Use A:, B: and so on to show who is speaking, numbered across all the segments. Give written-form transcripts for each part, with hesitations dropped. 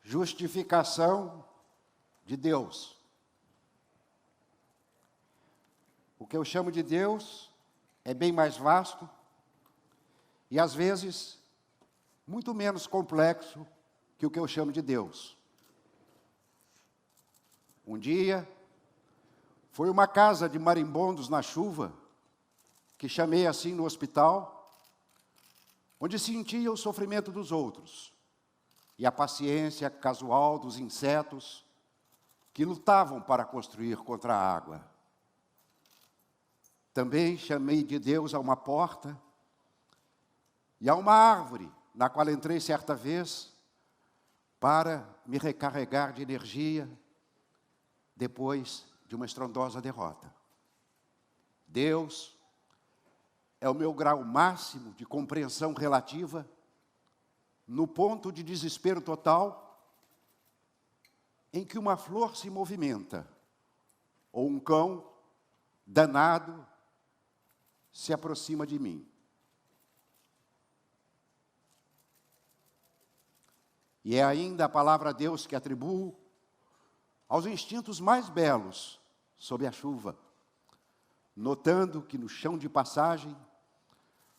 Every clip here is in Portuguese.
A: justificação de Deus. O que eu chamo de Deus é bem mais vasto e, às vezes, muito menos complexo que o que eu chamo de Deus. Um dia, foi uma casa de marimbondos na chuva, que chamei assim no hospital, onde sentia o sofrimento dos outros e a paciência casual dos insetos que lutavam para construir contra a água. Também chamei de Deus a uma porta e a uma árvore, na qual entrei certa vez para me recarregar de energia depois de uma estrondosa derrota. Deus é o meu grau máximo de compreensão relativa no ponto de desespero total em que uma flor se movimenta ou um cão danado se aproxima de mim. E é ainda a palavra Deus que atribuo aos instintos mais belos sob a chuva, notando que no chão de passagem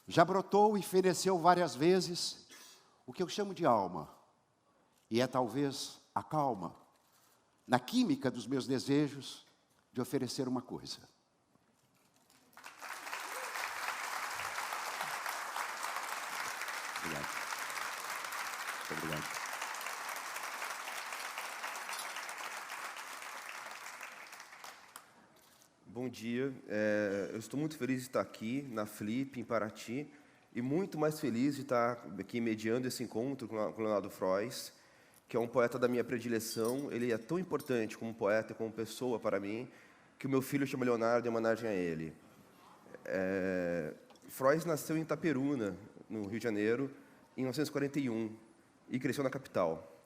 A: já brotou e feneceu várias vezes o que eu chamo de alma, e é talvez a calma, na química dos meus desejos de oferecer uma coisa. Obrigado. Muito obrigado.
B: Bom dia, eu estou muito feliz de estar aqui na Flip, em Paraty, e muito mais feliz de estar aqui mediando esse encontro com o Leonardo Frois, que é um poeta da minha predileção. Ele é tão importante como poeta e como pessoa para mim, que o meu filho chama Leonardo em homenagem a ele. Frois nasceu em Itaperuna, no Rio de Janeiro, em 1941, e cresceu na capital.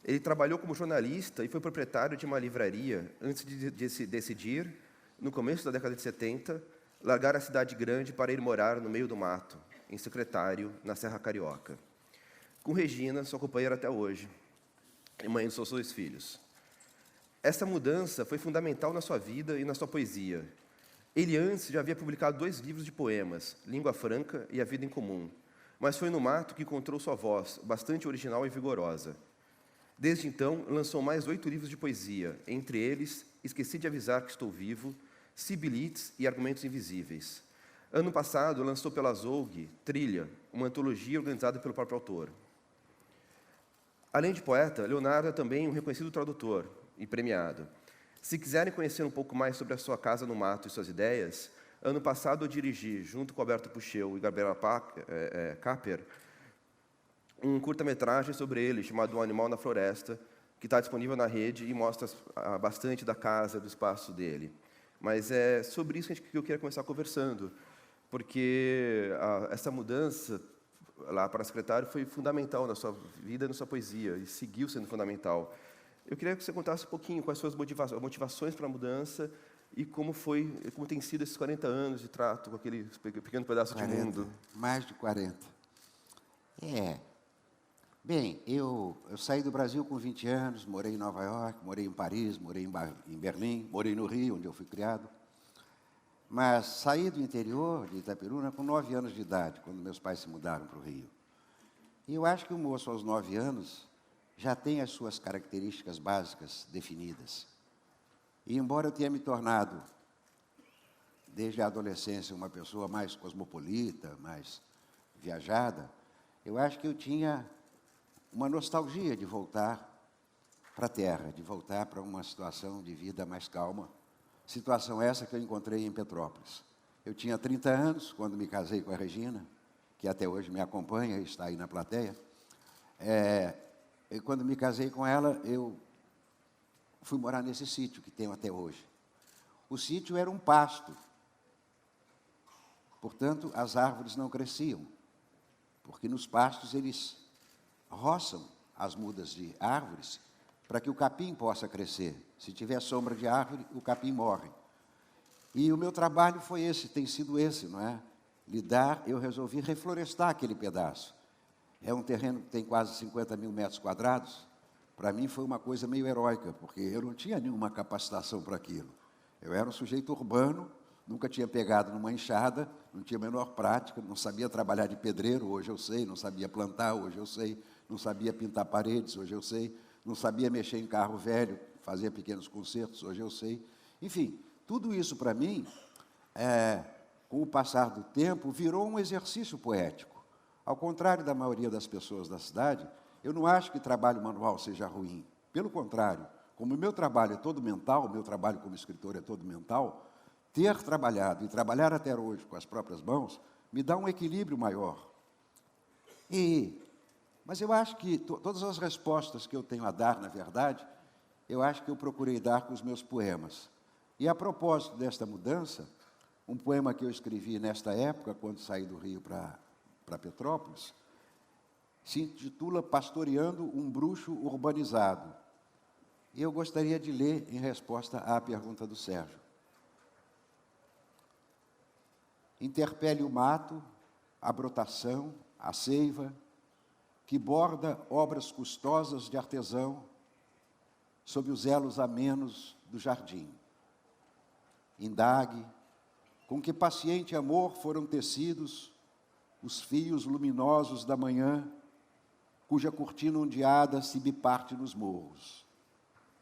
B: Ele trabalhou como jornalista e foi proprietário de uma livraria antes de se decidir, no começo da década de 70, largar a cidade grande para ir morar no meio do mato, em Secretário, na Serra Carioca. Com Regina, sua companheira até hoje, e mãe dos seus 2 filhos. Essa mudança foi fundamental na sua vida e na sua poesia. Ele antes já havia publicado 2 livros de poemas, Língua Franca e A Vida em Comum, mas foi no mato que encontrou sua voz, bastante original e vigorosa. Desde então, lançou mais 8 livros de poesia, entre eles Esqueci de Avisar que Estou Vivo, Sibilites e Argumentos Invisíveis. Ano passado, lançou pela Zolg Trilha, uma antologia organizada pelo próprio autor. Além de poeta, Leonardo é também um reconhecido tradutor e premiado. Se quiserem conhecer um pouco mais sobre a sua casa no mato e suas ideias, ano passado eu dirigi, junto com Alberto Pucheu e Gabriela Capper, um curta-metragem sobre ele, chamado Um Animal na Floresta, que está disponível na rede e mostra bastante da casa, do espaço dele. Mas é sobre isso que eu queria começar conversando, porque essa mudança lá para secretário foi fundamental na sua vida e na sua poesia, e seguiu sendo fundamental. Eu queria que você contasse um pouquinho quais suas motivações para a mudança e como tem sido esses 40 anos de trato com aquele pequeno pedaço
A: 40,
B: de mundo.
A: Mais de 40. Bem, eu saí do Brasil com 20 anos, morei em Nova York, morei em Paris, morei em Berlim, morei no Rio, onde eu fui criado. Mas saí do interior de Itaperuna com 9 anos de idade, quando meus pais se mudaram para o Rio. E eu acho que o moço, aos 9 anos, já tem as suas características básicas definidas. E embora eu tenha me tornado, desde a adolescência, uma pessoa mais cosmopolita, mais viajada, eu acho que eu tinha uma nostalgia de voltar para a terra, de voltar para uma situação de vida mais calma. Situação essa que eu encontrei em Petrópolis. Eu tinha 30 anos quando me casei com a Regina, que até hoje me acompanha e está aí na plateia. E quando me casei com ela, eu fui morar nesse sítio que tenho até hoje. O sítio era um pasto. Portanto, as árvores não cresciam, porque nos pastos eles roçam as mudas de árvores para que o capim possa crescer. Se tiver sombra de árvore, o capim morre. E o meu trabalho foi esse, tem sido esse, não é? Eu resolvi reflorestar aquele pedaço. É um terreno que tem quase 50 mil metros quadrados, para mim foi uma coisa meio heróica, porque eu não tinha nenhuma capacitação para aquilo. Eu era um sujeito urbano, nunca tinha pegado numa enxada, não tinha a menor prática, não sabia trabalhar de pedreiro, hoje eu sei, não sabia plantar, hoje eu sei, não sabia pintar paredes, hoje eu sei, não sabia mexer em carro velho, fazer pequenos concertos, hoje eu sei. Enfim, tudo isso para mim, com o passar do tempo, virou um exercício poético. Ao contrário da maioria das pessoas da cidade, eu não acho que trabalho manual seja ruim. Pelo contrário, como o meu trabalho é todo mental, o meu trabalho como escritor é todo mental, ter trabalhado e trabalhar até hoje com as próprias mãos me dá um equilíbrio maior. Mas eu acho que todas as respostas que eu tenho a dar, na verdade, eu acho que eu procurei dar com os meus poemas. E a propósito desta mudança, um poema que eu escrevi nesta época, quando saí do Rio para Petrópolis, se intitula Pastoreando um Bruxo Urbanizado. E eu gostaria de ler em resposta à pergunta do Sérgio. Interpele o mato, a brotação, a seiva, que borda obras custosas de artesão sob os elos amenos do jardim. Indague com que paciente amor foram tecidos os fios luminosos da manhã, cuja cortina ondeada se biparte nos morros.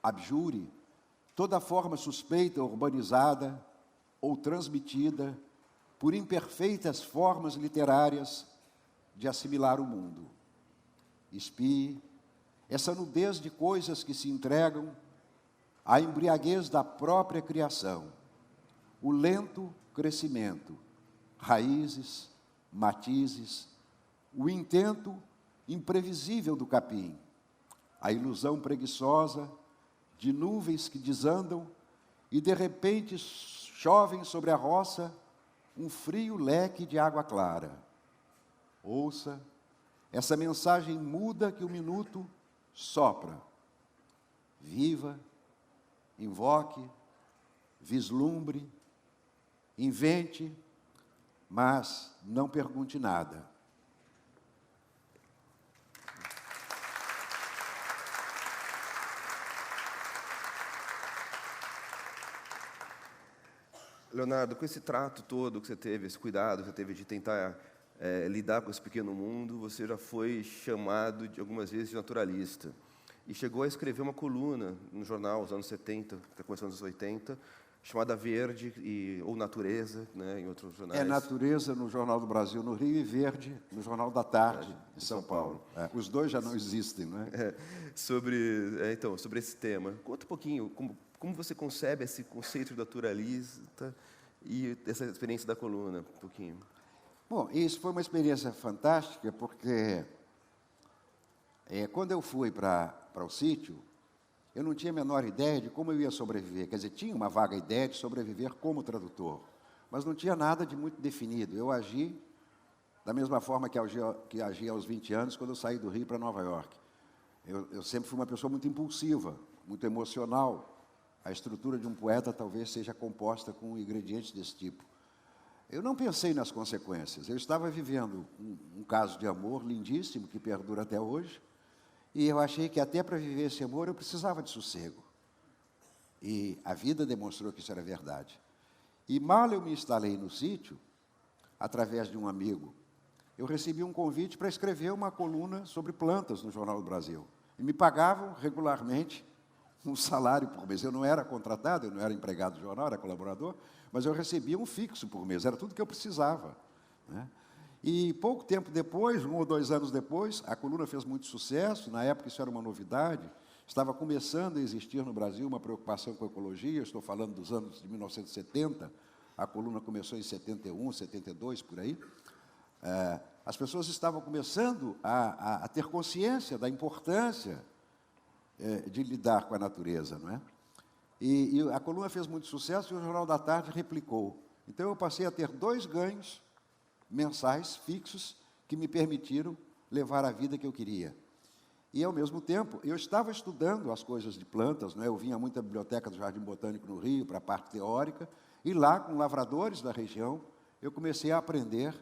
A: Abjure toda forma suspeita urbanizada ou transmitida por imperfeitas formas literárias de assimilar o mundo. Espie essa nudez de coisas que se entregam à embriaguez da própria criação, o lento crescimento, raízes, matizes, o intento imprevisível do capim, a ilusão preguiçosa de nuvens que desandam e de repente chovem sobre a roça um frio leque de água clara. Ouça essa mensagem muda que o minuto sopra. Viva, invoque, vislumbre, invente, mas não pergunte nada.
B: Leonardo, com esse trato todo que você teve, esse cuidado que você teve de tentar lidar com esse pequeno mundo, você já foi chamado algumas vezes de naturalista. E chegou a escrever uma coluna no jornal, nos anos 70, que está começando nos anos 80, chamada Verde, ou Natureza, né, em outros jornais.
A: É Natureza no Jornal do Brasil, no Rio, e Verde no Jornal da Tarde, em São Paulo. Os dois já não existem, não é?
B: Sobre esse tema. Conta um pouquinho, como você concebe esse conceito de naturalista e essa experiência da coluna, um pouquinho.
A: Bom, isso foi uma experiência fantástica, porque quando eu fui para o sítio, eu não tinha a menor ideia de como eu ia sobreviver. Quer dizer, tinha uma vaga ideia de sobreviver como tradutor, mas não tinha nada de muito definido. Eu agi da mesma forma que agi aos 20 anos, quando eu saí do Rio para Nova York. Eu sempre fui uma pessoa muito impulsiva, muito emocional. A estrutura de um poeta talvez seja composta com ingredientes desse tipo. Eu não pensei nas consequências. Eu estava vivendo um caso de amor lindíssimo, que perdura até hoje, e eu achei que até para viver esse amor eu precisava de sossego. E a vida demonstrou que isso era verdade. E mal eu me instalei no sítio, através de um amigo, eu recebi um convite para escrever uma coluna sobre plantas no Jornal do Brasil. E me pagavam regularmente um salário por mês. Eu não era contratado, eu não era empregado do jornal, era colaborador, mas eu recebia um fixo por mês, era tudo que eu precisava, né? E pouco tempo depois, 1 ou 2 anos depois, a coluna fez muito sucesso. Na época isso era uma novidade, estava começando a existir no Brasil uma preocupação com a ecologia. Estou falando dos anos de 1970, a coluna começou em 71, 72, por aí. As pessoas estavam começando a ter consciência da importância de lidar com a natureza, não é? E a coluna fez muito sucesso e o Jornal da Tarde replicou. Então eu passei a ter 2 ganhos mensais fixos que me permitiram levar a vida que eu queria. E, ao mesmo tempo, eu estava estudando as coisas de plantas, não é? Eu vinha muito à biblioteca do Jardim Botânico no Rio, para a parte teórica, e lá, com lavradores da região, eu comecei a aprender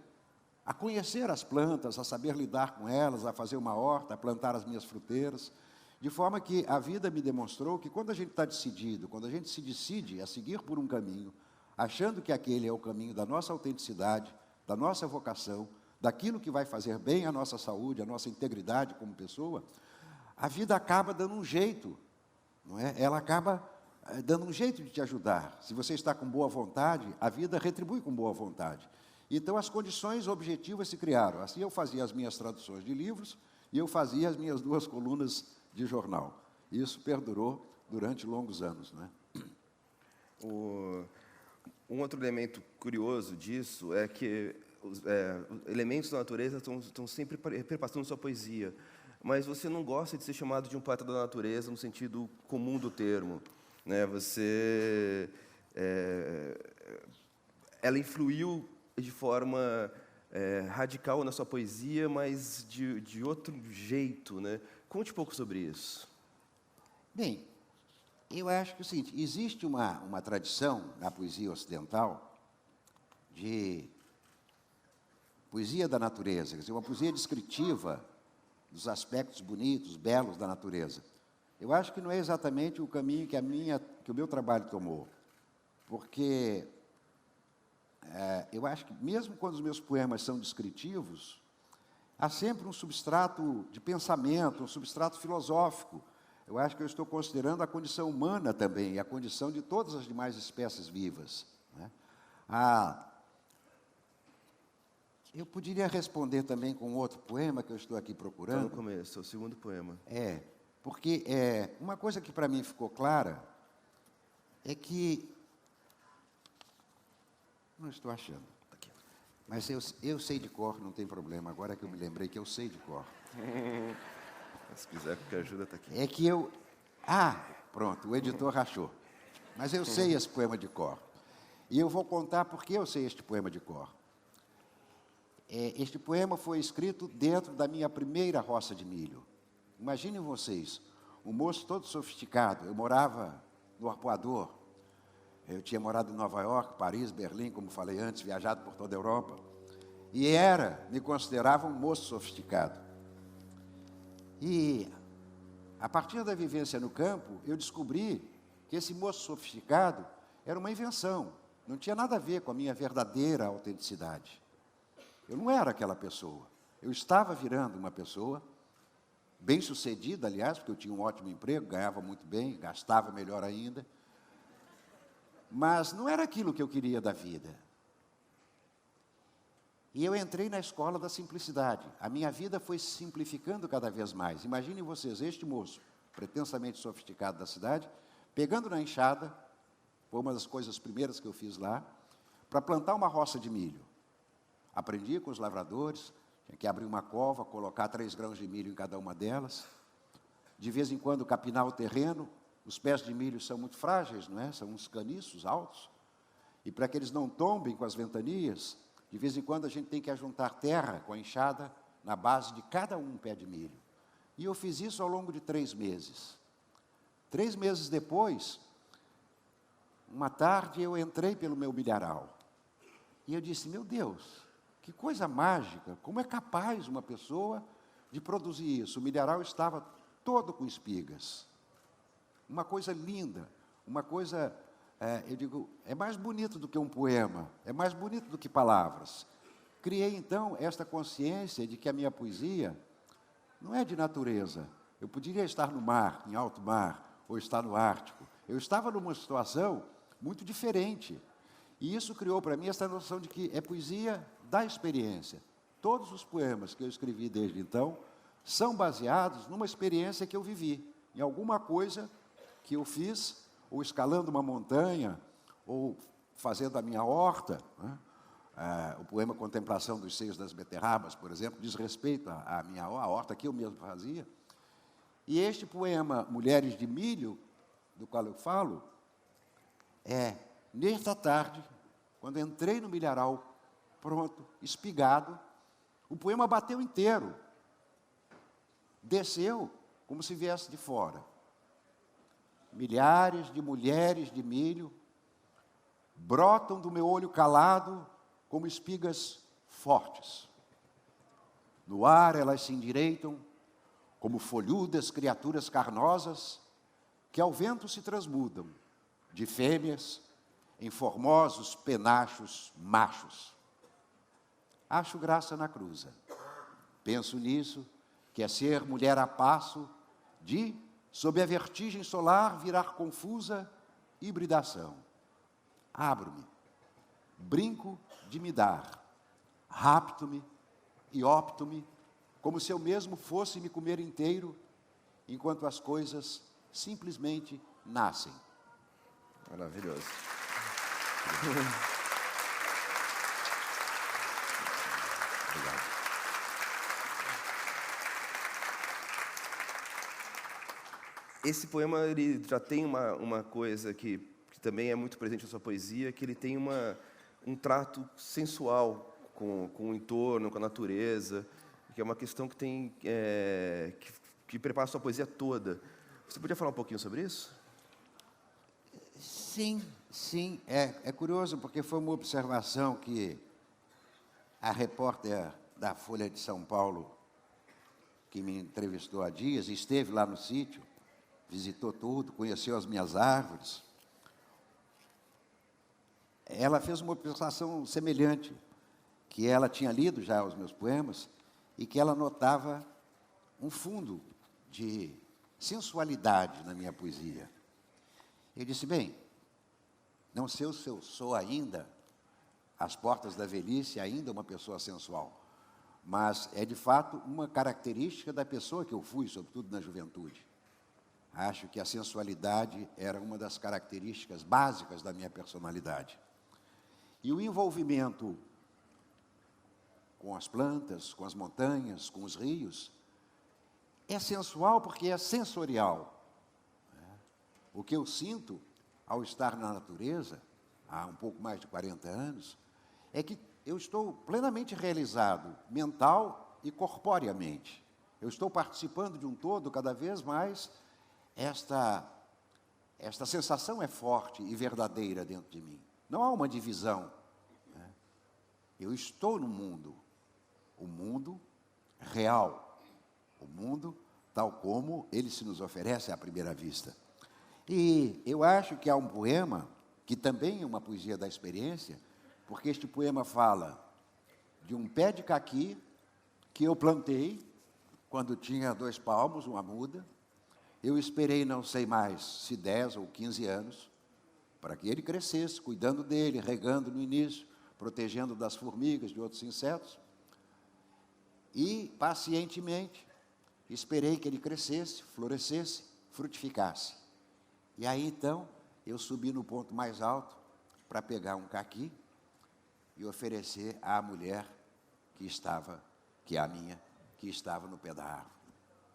A: a conhecer as plantas, a saber lidar com elas, a fazer uma horta, a plantar as minhas fruteiras. De forma que a vida me demonstrou que quando a gente está decidido, quando a gente se decide a seguir por um caminho, achando que aquele é o caminho da nossa autenticidade, da nossa vocação, daquilo que vai fazer bem à nossa saúde, à nossa integridade como pessoa, a vida acaba dando um jeito, não é? Ela acaba dando um jeito de te ajudar. Se você está com boa vontade, a vida retribui com boa vontade. Então, as condições objetivas se criaram. Assim, eu fazia as minhas traduções de livros e eu fazia as minhas 2 colunas de jornal. Isso perdurou durante longos anos, né?
B: Um outro elemento curioso disso é que os elementos da natureza estão sempre perpassando sua poesia, mas você não gosta de ser chamado de um poeta da natureza no sentido comum do termo, né? Ela influiu de forma radical na sua poesia, mas de outro jeito, né? Conte um pouco sobre isso.
A: Bem, eu acho que é o seguinte, existe uma tradição na poesia ocidental de poesia da natureza, quer dizer, uma poesia descritiva dos aspectos bonitos, belos da natureza. Eu acho que não é exatamente o caminho que o meu trabalho tomou, porque eu acho que mesmo quando os meus poemas são descritivos, há sempre um substrato de pensamento, um substrato filosófico. Eu acho que eu estou considerando a condição humana também, e a condição de todas as demais espécies vivas, né? Eu poderia responder também com outro poema que eu estou aqui procurando.
B: Está no começo, é o segundo poema.
A: Porque uma coisa que para mim ficou clara é que... Não estou achando.
B: Aqui.
A: Mas eu sei de cor, não tem problema. Agora que eu me lembrei que eu sei de cor.
B: Se quiser, qualquer ajuda, está aqui.
A: É que eu... pronto, o editor rachou. Mas eu sei esse poema de cor. E eu vou contar por que eu sei este poema de cor. Este poema foi escrito dentro da minha primeira roça de milho. Imaginem vocês, um moço todo sofisticado. Eu morava no Arpoador. Eu tinha morado em Nova York, Paris, Berlim, como falei antes, viajado por toda a Europa. E me considerava um moço sofisticado. E, a partir da vivência no campo, eu descobri que esse moço sofisticado era uma invenção. Não tinha nada a ver com a minha verdadeira autenticidade. Eu não era aquela pessoa. Eu estava virando uma pessoa bem-sucedida, aliás, porque eu tinha um ótimo emprego, ganhava muito bem, gastava melhor ainda. Mas não era aquilo que eu queria da vida. E eu entrei na escola da simplicidade. A minha vida foi se simplificando cada vez mais. Imaginem vocês, este moço, pretensamente sofisticado da cidade, pegando na enxada, foi uma das coisas primeiras que eu fiz lá, para plantar uma roça de milho. Aprendi com os lavradores, tinha que abrir uma cova, colocar 3 grãos de milho em cada uma delas. De vez em quando capinar o terreno. Os pés de milho são muito frágeis, não é? São uns caniços altos. E para que eles não tombem com as ventanias, de vez em quando a gente tem que ajuntar terra com a enxada na base de cada pé de milho. E eu fiz isso ao longo de 3 meses. 3 meses depois, uma tarde eu entrei pelo meu milharal. E eu disse, meu Deus, que coisa mágica, como é capaz uma pessoa de produzir isso? O milharal estava todo com espigas. Uma coisa linda, uma coisa, eu digo, é mais bonito do que um poema, é mais bonito do que palavras. Criei, então, esta consciência de que a minha poesia não é de natureza. Eu poderia estar no mar, em alto mar, ou estar no Ártico. Eu estava numa situação muito diferente. E isso criou para mim essa noção de que é poesia da experiência. Todos os poemas que eu escrevi desde então são baseados numa experiência que eu vivi, em alguma coisa que eu fiz, ou escalando uma montanha, ou fazendo a minha horta, né? O poema Contemplação dos Seios das Beterrabas, por exemplo, diz respeito à minha horta que eu mesmo fazia. E este poema Mulheres de Milho, do qual eu falo, nesta tarde, quando entrei no milharal, pronto, espigado, o poema bateu inteiro. Desceu como se viesse de fora. Milhares de mulheres de milho brotam do meu olho calado como espigas fortes. No ar elas se endireitam como folhudas criaturas carnosas que ao vento se transmudam, de fêmeas em formosos penachos machos. Acho graça na cruza. Penso nisso, que é ser mulher a passo de, sob a vertigem solar, virar confusa hibridação. Abro-me, brinco de me dar, rapto-me e opto-me, como se eu mesmo fosse me comer inteiro, enquanto as coisas simplesmente nascem.
B: Maravilhoso.
A: Obrigado.
B: Esse poema ele já tem uma coisa que também é muito presente na sua poesia, que ele tem um trato sensual com o entorno, com a natureza, que é uma questão que tem que prepara a sua poesia toda. Você podia falar um pouquinho sobre isso?
A: Sim. É curioso, porque foi uma observação que a repórter da Folha de São Paulo, que me entrevistou há dias, esteve lá no sítio, visitou tudo, conheceu as minhas árvores. Ela fez uma observação semelhante, que ela tinha lido já os meus poemas e que ela notava um fundo de sensualidade na minha poesia. Eu disse, bem, não sei se eu sou ainda, às portas da velhice, ainda uma pessoa sensual, mas é de fato uma característica da pessoa que eu fui, sobretudo na juventude. Acho que a sensualidade era uma das características básicas da minha personalidade. E o envolvimento com as plantas, com as montanhas, com os rios, é sensual porque é sensorial. O que eu sinto ao estar na natureza, há um pouco mais de 40 anos, é que eu estou plenamente realizado, mental e corporeamente. Eu estou participando de um todo cada vez mais. Esta sensação é forte e verdadeira dentro de mim. Não há uma divisão. Eu estou no mundo, o mundo real, o mundo tal como ele se nos oferece à primeira vista. E eu acho que há um poema, que também é uma poesia da experiência, porque este poema fala de um pé de caqui que eu plantei quando tinha 2 palmos, uma muda. Eu esperei, não sei mais, se 10 ou 15 anos, para que ele crescesse, cuidando dele, regando no início, protegendo das formigas, de outros insetos. E, pacientemente, esperei que ele crescesse, florescesse, frutificasse. E aí, então, eu subi no ponto mais alto para pegar um caqui e oferecer à mulher que é a minha, que estava no pé da árvore.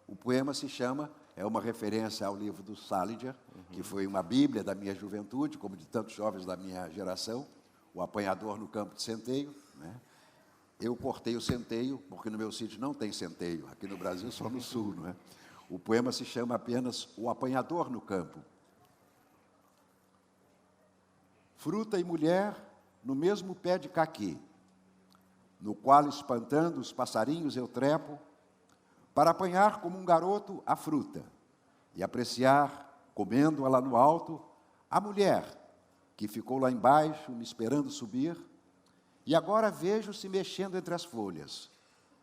A: O poema se chama, é uma referência ao livro do Salinger, que foi uma bíblia da minha juventude, como de tantos jovens da minha geração, O Apanhador no Campo de Centeio, né? Eu cortei o centeio, porque no meu sítio não tem centeio, aqui no Brasil só no sul, não é? O poema se chama apenas O Apanhador no Campo. Fruta e mulher no mesmo pé de caqui, no qual, espantando os passarinhos, eu trepo, para apanhar como um garoto a fruta e apreciar, comendo-a lá no alto, a mulher que ficou lá embaixo me esperando subir, e agora vejo-se mexendo entre as folhas,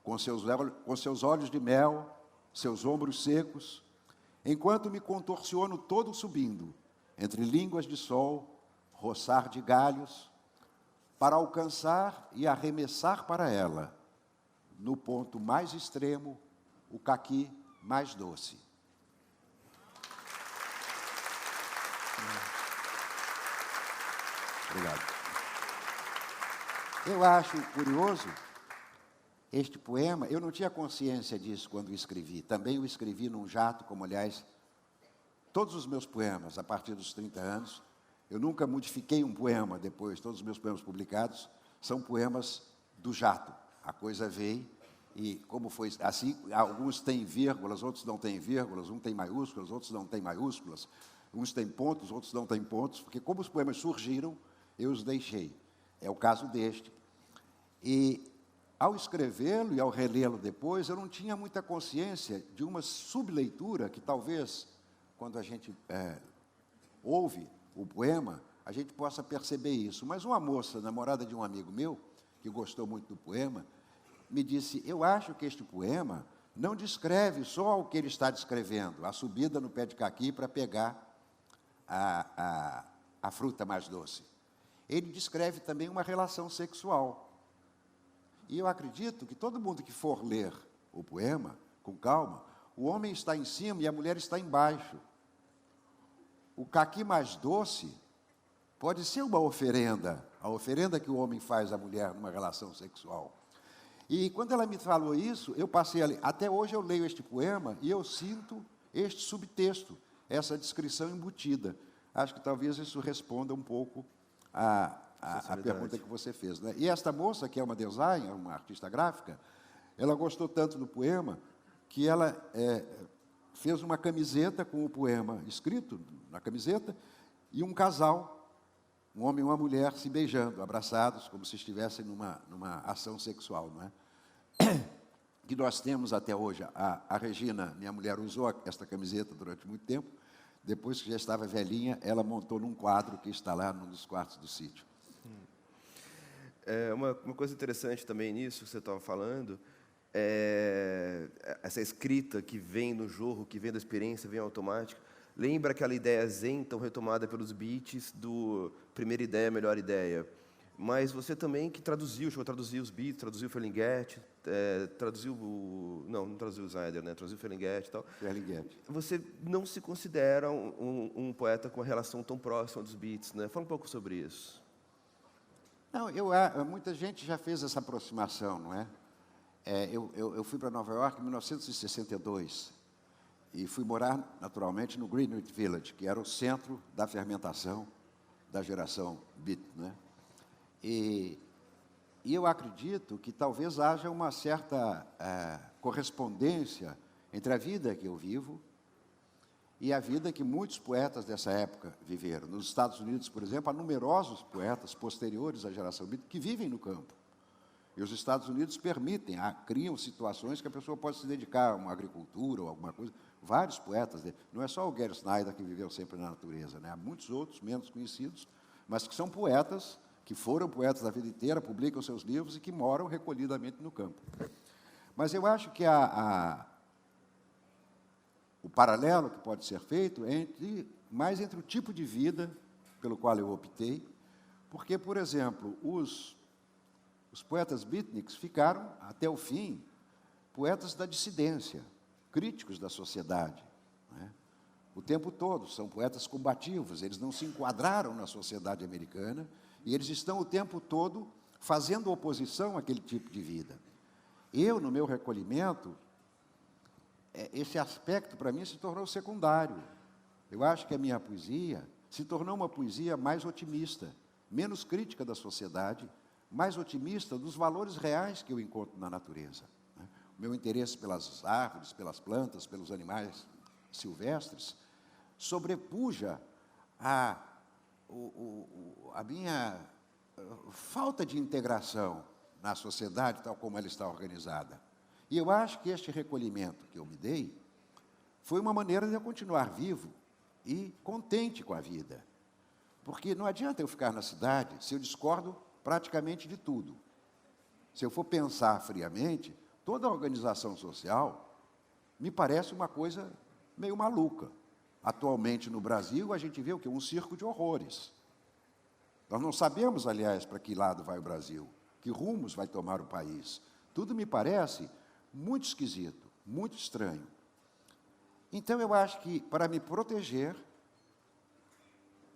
A: com seus olhos de mel, seus ombros secos, enquanto me contorciono todo subindo, entre línguas de sol, roçar de galhos, para alcançar e arremessar para ela, no ponto mais extremo, o caqui mais doce. Obrigado. Eu acho curioso este poema. Eu não tinha consciência disso quando o escrevi. Também o escrevi num jato, como, aliás, todos os meus poemas, a partir dos 30 anos. Eu nunca modifiquei um poema depois. Todos os meus poemas publicados são poemas do jato. A coisa veio e, como foi assim, alguns têm vírgulas, outros não têm vírgulas, um tem maiúsculas, outros não têm maiúsculas, uns têm pontos, outros não têm pontos, porque como os poemas surgiram, eu os deixei. É o caso deste. E ao escrevê-lo e ao relê-lo depois, eu não tinha muita consciência de uma subleitura que talvez, quando a gente ouve o poema, a gente possa perceber isso. Mas uma moça, namorada de um amigo meu, que gostou muito do poema, me disse, eu acho que este poema não descreve só o que ele está descrevendo, a subida no pé de caqui para pegar a fruta mais doce. Ele descreve também uma relação sexual. E eu acredito que todo mundo que for ler o poema, com calma, o homem está em cima e a mulher está embaixo. O caqui mais doce pode ser uma oferenda, a oferenda que o homem faz à mulher numa relação sexual. E quando ela me falou isso, eu passei ali. Até hoje eu leio este poema e eu sinto este subtexto, essa descrição embutida. Acho que talvez isso responda um pouco a pergunta que você fez, né? E esta moça, que é uma designer, uma artista gráfica, ela gostou tanto do poema que ela fez uma camiseta com o poema escrito na camiseta e um casal, um homem e uma mulher, se beijando, abraçados, como se estivessem numa ação sexual, não é? Que nós temos até hoje. A Regina, minha mulher, usou esta camiseta durante muito tempo. Depois que já estava velhinha, ela montou num quadro que está lá num dos quartos do sítio.
B: Uma coisa interessante também nisso que você estava falando, é essa escrita que vem no jorro, que vem da experiência, vem automática. Lembra aquela ideia zen, tão retomada pelos beats, do primeira ideia, melhor ideia. Mas você também que traduziu, chegou a traduzir os beats, traduziu o Ferlinghetti, traduziu não traduziu o Snyder, né? Traduziu o Ferlinghetti e tal.
A: Ferlinghetti.
B: Você não se considera um poeta com uma relação tão próxima dos beats, né? Fala um pouco sobre isso.
A: Não, muita gente já fez essa aproximação, não é? Eu fui para Nova York em 1962 e fui morar, naturalmente, no Greenwich Village, que era o centro da fermentação da geração beat, né? E eu acredito que talvez haja uma certa correspondência entre a vida que eu vivo e a vida que muitos poetas dessa época viveram. Nos Estados Unidos, por exemplo, há numerosos poetas posteriores à geração beat que vivem no campo. E os Estados Unidos permitem, criam situações que a pessoa pode se dedicar a uma agricultura ou alguma coisa. Vários poetas, não é só o Gary Snyder que viveu sempre na natureza, né? Há muitos outros, menos conhecidos, mas que são poetas, que foram poetas a vida inteira, publicam seus livros e que moram recolhidamente no campo. Mas eu acho que o paralelo que pode ser feito é mais entre o tipo de vida pelo qual eu optei, porque, por exemplo, os poetas beatniks ficaram, até o fim, poetas da dissidência, críticos da sociedade, né? O tempo todo, são poetas combativos, eles não se enquadraram na sociedade americana e eles estão o tempo todo fazendo oposição àquele tipo de vida. Eu, no meu recolhimento, esse aspecto, para mim, se tornou secundário. Eu acho que a minha poesia se tornou uma poesia mais otimista, menos crítica da sociedade, mais otimista dos valores reais que eu encontro na natureza, né? O meu interesse pelas árvores, pelas plantas, pelos animais silvestres, sobrepuja a minha falta de integração na sociedade, tal como ela está organizada. E eu acho que este recolhimento que eu me dei foi uma maneira de eu continuar vivo e contente com a vida. Porque não adianta eu ficar na cidade se eu discordo praticamente de tudo. Se eu for pensar friamente, toda a organização social me parece uma coisa meio maluca. Atualmente, no Brasil, a gente vê o quê? Um circo de horrores. Nós não sabemos, aliás, para que lado vai o Brasil, que rumos vai tomar o país. Tudo me parece muito esquisito, muito estranho. Então, eu acho que, para me proteger,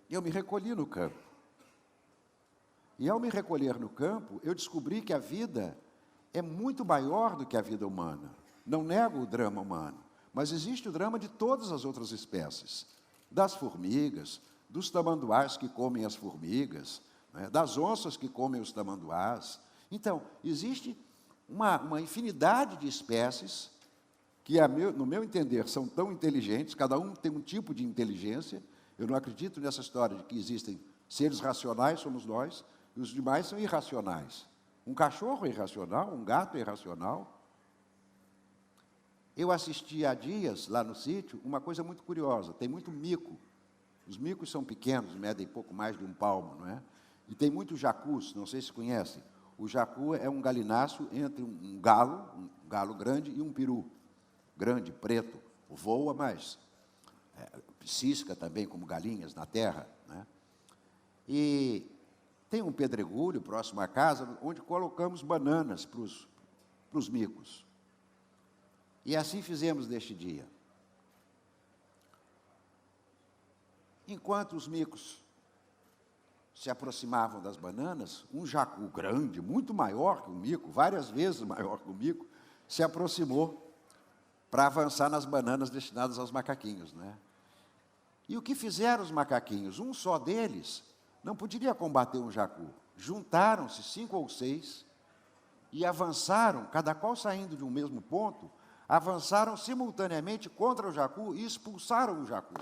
A: eu me recolhi no campo. E, ao me recolher no campo, eu descobri que a vida é muito maior do que a vida humana. Não nego o drama humano, mas existe o drama de todas as outras espécies. Das formigas, dos tamanduás que comem as formigas, né, das onças que comem os tamanduás. Então, existe uma infinidade de espécies que, no meu entender, são tão inteligentes, cada um tem um tipo de inteligência. Eu não acredito nessa história de que existem seres racionais, somos nós, e os demais são irracionais. Um cachorro é irracional, um gato é irracional. Eu assisti há dias, lá no sítio, uma coisa muito curiosa. Tem muito mico. Os micos são pequenos, medem pouco mais de um palmo, não é? E tem muitos jacus, não sei se conhecem. O jacu é um galináceo entre um galo grande, e um peru grande, preto. Voa, mas cisca também, como galinhas, na terra, né? E tem um pedregulho próximo à casa, onde colocamos bananas para os micos. E assim fizemos neste dia. Enquanto os micos se aproximavam das bananas, um jacu grande, muito maior que o mico, várias vezes maior que o mico, se aproximou para avançar nas bananas destinadas aos macaquinhos, né? E o que fizeram os macaquinhos? Um só deles não poderia combater um jacu. Juntaram-se 5 ou 6 e avançaram, cada qual saindo de um mesmo ponto, avançaram simultaneamente contra o jacu e expulsaram o jacu.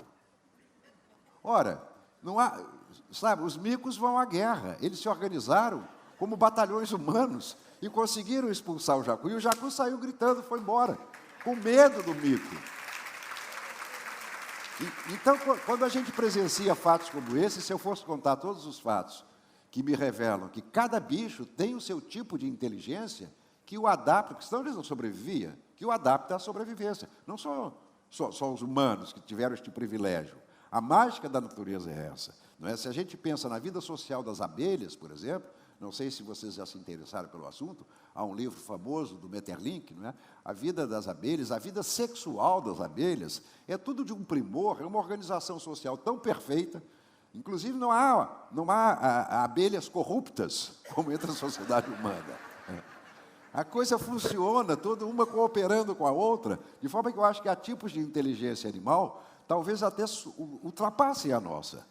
A: Ora, não há, sabe, os micos vão à guerra. Eles se organizaram como batalhões humanos e conseguiram expulsar o jacu. E o jacu saiu gritando e foi embora, com medo do mico. Então, quando a gente presencia fatos como esse, se eu fosse contar todos os fatos que me revelam que cada bicho tem o seu tipo de inteligência que o adapta, porque senão eles não sobreviviam, que o adapta à sobrevivência. Não só os humanos que tiveram este privilégio. A mágica da natureza é essa, não é? Se a gente pensa na vida social das abelhas, por exemplo, não sei se vocês já se interessaram pelo assunto, há um livro famoso do Metterlink, não é? A vida das abelhas, a vida sexual das abelhas, é tudo de um primor, é uma organização social tão perfeita. Inclusive, não há abelhas corruptas, como entre a sociedade humana. A coisa funciona, toda uma cooperando com a outra, de forma que eu acho que há tipos de inteligência animal, talvez até ultrapassem a nossa.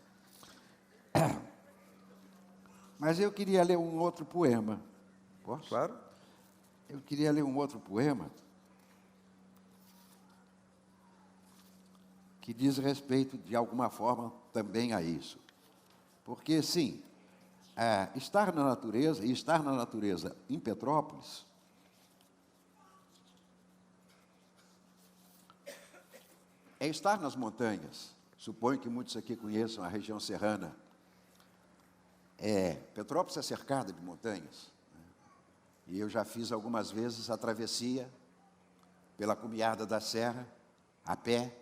A: Mas eu queria ler um outro poema. Posso?
B: Claro.
A: Eu queria ler um outro poema que diz respeito, de alguma forma, também a isso. Porque, sim, estar na natureza, e estar na natureza em Petrópolis, é estar nas montanhas. Suponho que muitos aqui conheçam a região serrana. Petrópolis é cercada de montanhas, né? E eu já fiz algumas vezes a travessia pela cumeada da serra, a pé,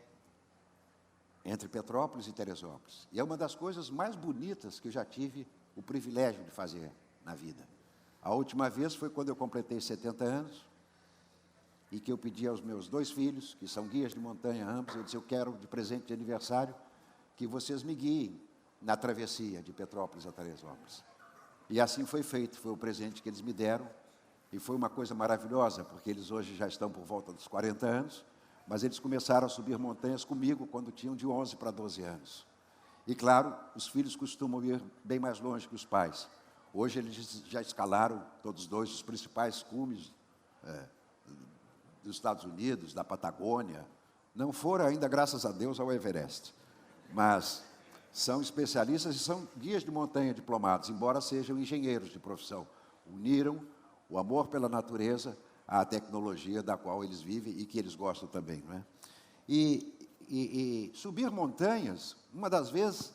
A: entre Petrópolis e Teresópolis. E é uma das coisas mais bonitas que eu já tive o privilégio de fazer na vida. A última vez foi quando eu completei 70 anos, e que eu pedi aos meus 2 filhos, que são guias de montanha ambos, eu disse, eu quero de presente de aniversário que vocês me guiem na travessia de Petrópolis a Teresópolis. E assim foi feito, foi o presente que eles me deram, e foi uma coisa maravilhosa, porque eles hoje já estão por volta dos 40 anos, mas eles começaram a subir montanhas comigo quando tinham de 11 para 12 anos. E, claro, os filhos costumam ir bem mais longe que os pais. Hoje eles já escalaram, todos 2, os principais cumes dos Estados Unidos, da Patagônia. Não foram ainda, graças a Deus, ao Everest. Mas são especialistas e são guias de montanha diplomados, embora sejam engenheiros de profissão. Uniram o amor pela natureza à tecnologia da qual eles vivem e que eles gostam também, não é? E subir montanhas, uma das vezes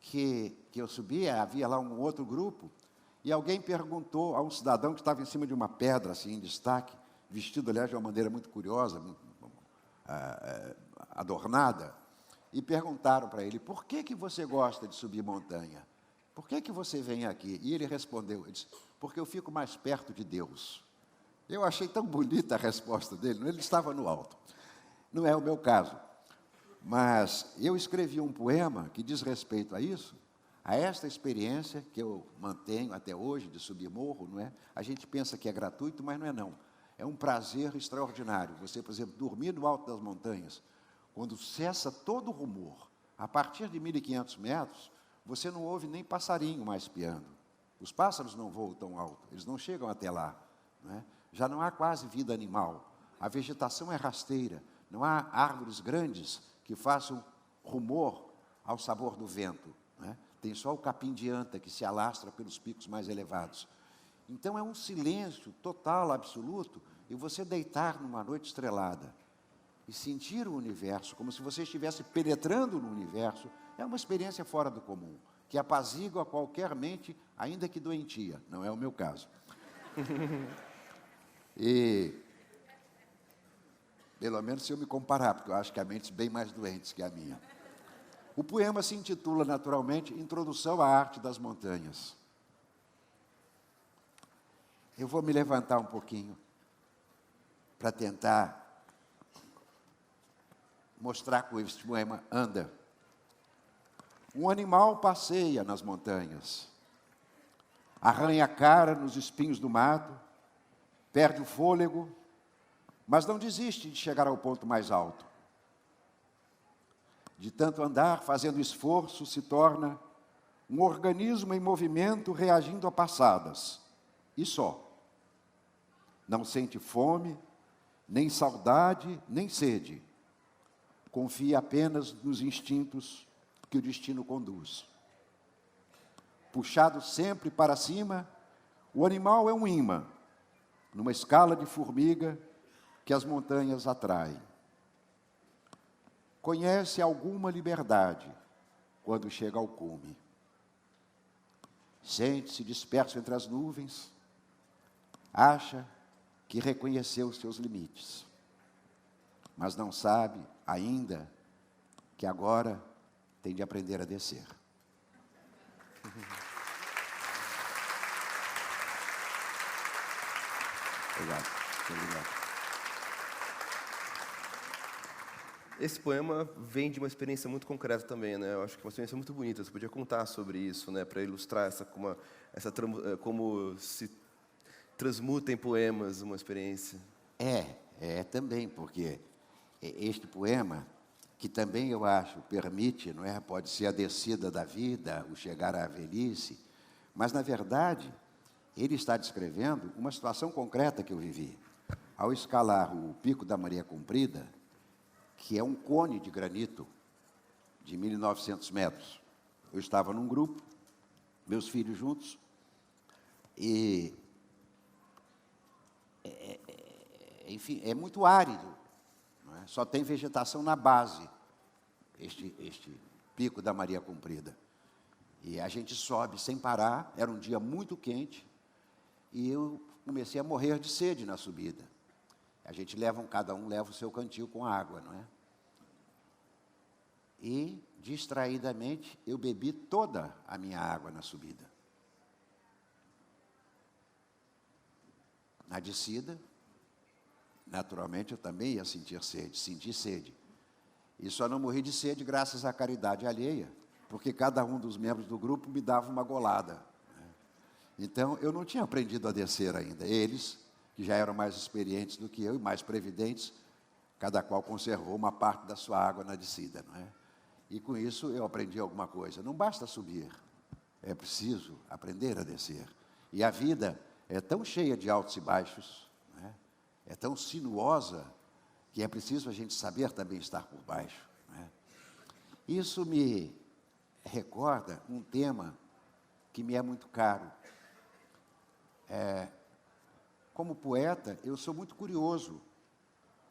A: que eu subia, havia lá um outro grupo, e alguém perguntou a um cidadão que estava em cima de uma pedra, assim, em destaque, vestido, aliás, de uma maneira muito curiosa, adornada, e perguntaram para ele, por que você gosta de subir montanha? Por que você vem aqui? E ele respondeu, ele disse, porque eu fico mais perto de Deus. Eu achei tão bonita a resposta dele, ele estava no alto. Não é o meu caso, mas eu escrevi um poema que diz respeito a isso, a esta experiência que eu mantenho até hoje de subir morro, não é? A gente pensa que é gratuito, mas não é não. É um prazer extraordinário. Você, por exemplo, dormir no alto das montanhas, quando cessa todo o rumor, a partir de 1.500 metros, você não ouve nem passarinho mais piando. Os pássaros não voam tão alto, eles não chegam até lá, não é? Já não há quase vida animal. A vegetação é rasteira, não há árvores grandes que façam rumor ao sabor do vento, não é? Tem só o capim de anta que se alastra pelos picos mais elevados. Então é um silêncio total, absoluto, e você deitar numa noite estrelada e sentir o universo, como se você estivesse penetrando no universo, é uma experiência fora do comum, que apazigua qualquer mente, ainda que doentia. Não é o meu caso. E, pelo menos se eu me comparar, porque eu acho que há mentes bem mais doentes que a minha. O poema se intitula, naturalmente, Introdução à Arte das Montanhas. Eu vou me levantar um pouquinho para tentar mostrar como este poema anda. Um animal passeia nas montanhas, arranha a cara nos espinhos do mato, perde o fôlego, mas não desiste de chegar ao ponto mais alto. De tanto andar, fazendo esforço, se torna um organismo em movimento, reagindo a passadas. E só. Não sente fome, nem saudade, nem sede. Confia apenas nos instintos que o destino conduz. Puxado sempre para cima, o animal é um imã, numa escala de formiga que as montanhas atraem. Conhece alguma liberdade quando chega ao cume. Sente-se disperso entre as nuvens, acha que reconheceu seus limites, mas não sabe ainda que agora tem de aprender a descer. Obrigado. Obrigado.
B: Esse poema vem de uma experiência muito concreta também, né? Eu acho que é uma experiência muito bonita. Você podia contar sobre isso, né? Para ilustrar como se transmuta em poemas uma experiência.
A: É também, porque este poema, que também eu acho permite, não é? Pode ser a descida da vida, o chegar à velhice, mas, na verdade, ele está descrevendo uma situação concreta que eu vivi. Ao escalar o Pico da Maria Comprida, que é um cone de granito de 1.900 metros. Eu estava num grupo, meus filhos juntos, e, enfim, é muito árido, não é? Só tem vegetação na base, este Pico da Maria Comprida. E a gente sobe sem parar, era um dia muito quente, e eu comecei a morrer de sede na subida. A gente cada um leva o seu cantil com água, não é? E, distraidamente, eu bebi toda a minha água na subida. Na descida, naturalmente, eu também ia senti sede. E só não morri de sede graças à caridade alheia, porque cada um dos membros do grupo me dava uma golada. Então, eu não tinha aprendido a descer ainda. Eles, que já eram mais experientes do que eu e mais previdentes, cada qual conservou uma parte da sua água na descida, não é? E com isso eu aprendi alguma coisa. Não basta subir, é preciso aprender a descer. E a vida é tão cheia de altos e baixos, não é? É tão sinuosa, que é preciso a gente saber também estar por baixo, não é? Isso me recorda um tema que me é muito caro. Como poeta, eu sou muito curioso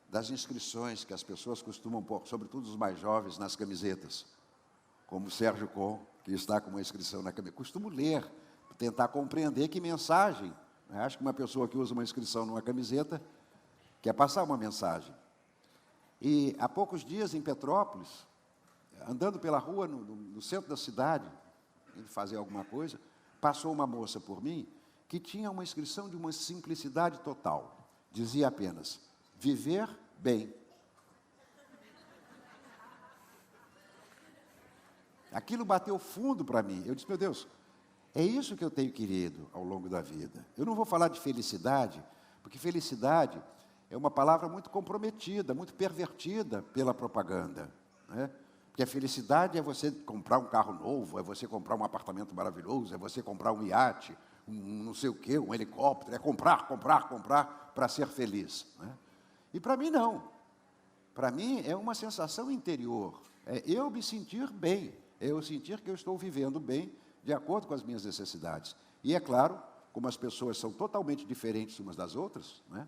A: das inscrições que as pessoas costumam pôr, sobretudo os mais jovens, nas camisetas, como o Sérgio Com, que está com uma inscrição na camiseta. Costumo ler, tentar compreender que mensagem. Acho que uma pessoa que usa uma inscrição numa camiseta quer passar uma mensagem. E há poucos dias, em Petrópolis, andando pela rua, no centro da cidade, indo fazer alguma coisa, passou uma moça por mim que tinha uma inscrição de uma simplicidade total. Dizia apenas: viver bem. Aquilo bateu fundo para mim. Eu disse: meu Deus, é isso que eu tenho querido ao longo da vida. Eu não vou falar de felicidade, porque felicidade é uma palavra muito comprometida, muito pervertida pela propaganda, né? Porque a felicidade é você comprar um carro novo, é você comprar um apartamento maravilhoso, é você comprar um iate, um não sei o quê, um helicóptero, é comprar para ser feliz, né? E para mim não. Para mim é uma sensação interior. É eu me sentir bem, é eu sentir que eu estou vivendo bem, de acordo com as minhas necessidades. E, é claro, como as pessoas são totalmente diferentes umas das outras, né?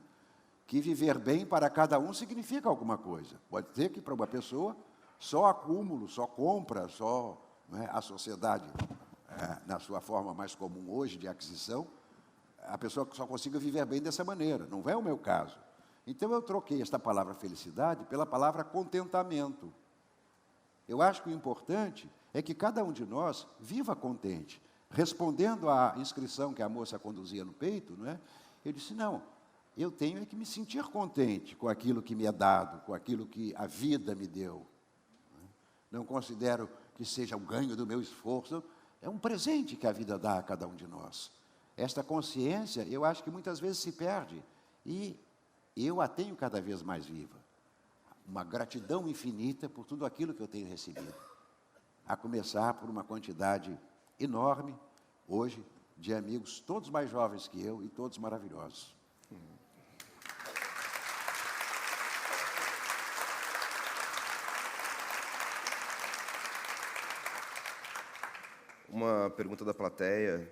A: Que viver bem para cada um significa alguma coisa. Pode ser que para uma pessoa só acúmulo, só compra, só, né, a sociedade, na sua forma mais comum hoje de aquisição, a pessoa só consiga viver bem dessa maneira. Não é o meu caso. Então eu troquei esta palavra felicidade pela palavra contentamento. Eu acho que o importante é que cada um de nós viva contente. Respondendo à inscrição que a moça conduzia no peito, não é? Eu disse, não, eu tenho é que me sentir contente com aquilo que me é dado, com aquilo que a vida me deu. Não considero que seja o ganho do meu esforço, é um presente que a vida dá a cada um de nós. Esta consciência, eu acho que muitas vezes se perde, e eu a tenho cada vez mais viva. Uma gratidão infinita por tudo aquilo que eu tenho recebido. A começar por uma quantidade enorme, hoje, de amigos, todos mais jovens que eu e todos maravilhosos.
B: Uma pergunta da plateia,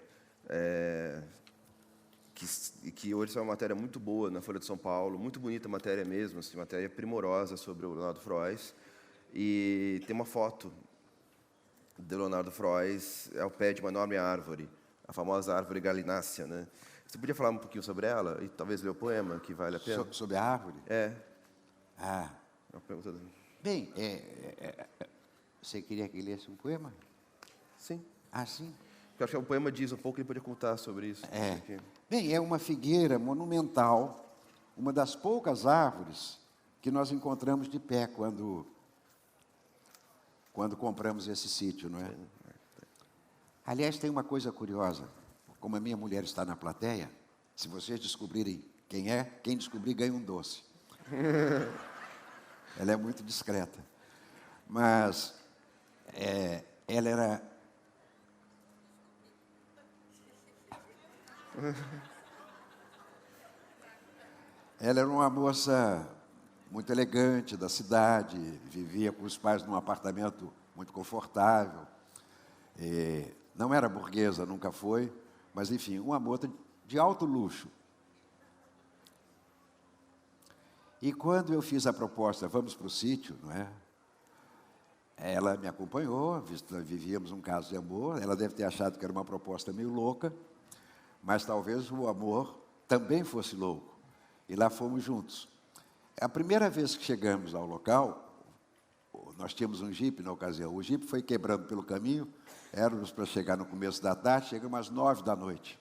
B: que hoje é uma matéria muito boa na Folha de São Paulo, muito bonita matéria mesmo, assim, matéria primorosa sobre o Leonardo Frois, e tem uma foto do Leonardo Frois ao pé de uma enorme árvore, a famosa árvore galinácea, né? Você podia falar um pouquinho sobre ela e talvez ler o poema, que vale a pena?
A: Sobre a árvore?
B: É.
A: Ah.
B: Uma pergunta...
A: Bem, você queria que lesse um poema?
B: Sim.
A: Ah, sim?
B: Eu acho que o poema diz um pouco, ele podia contar sobre isso.
A: Bem, é uma figueira monumental, uma das poucas árvores que nós encontramos de pé quando compramos esse sítio, não é? Aliás, tem uma coisa curiosa, como a minha mulher está na plateia, se vocês descobrirem quem descobrir ganha um doce. Ela é muito discreta, mas ela era... Ela era uma moça muito elegante da cidade, vivia com os pais num apartamento muito confortável. Não era burguesa, nunca foi, mas, enfim, uma moça de alto luxo. E quando eu fiz a proposta, vamos para o sítio, não é? Ela me acompanhou, vivíamos um caso de amor, ela deve ter achado que era uma proposta meio louca, mas talvez o amor também fosse louco. E lá fomos juntos. A primeira vez que chegamos ao local, nós tínhamos um jipe na ocasião. O jipe foi quebrando pelo caminho, éramos para chegar no começo da tarde, chegamos às 9 da noite.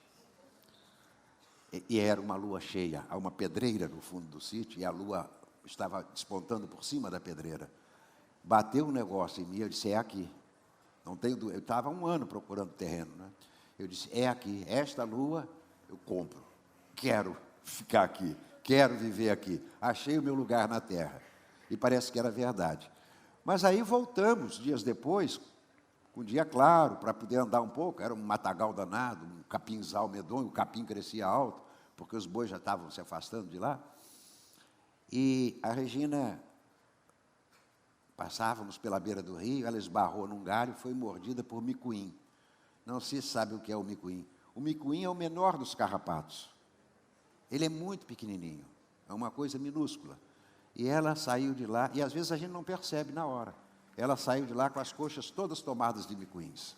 A: E era uma lua cheia, há uma pedreira no fundo do sítio, e a lua estava despontando por cima da pedreira. Bateu um negócio em mim, eu disse, é aqui. Não tenho dúvida. Eu estava há um ano procurando terreno, né? Eu disse, é aqui, esta lua eu compro, quero ficar aqui, quero viver aqui, achei o meu lugar na terra. E parece que era verdade. Mas aí voltamos, dias depois, com um dia claro, para poder andar um pouco, era um matagal danado, um capinzal medonho, o capim crescia alto, porque os bois já estavam se afastando de lá. E a Regina, passávamos pela beira do rio, ela esbarrou num galho e foi mordida por micuim. Não se sabe o que é o micuim. O micuim é o menor dos carrapatos. Ele é muito pequenininho, é uma coisa minúscula. E ela saiu de lá, e às vezes a gente não percebe na hora. Ela saiu de lá com as coxas todas tomadas de micuins.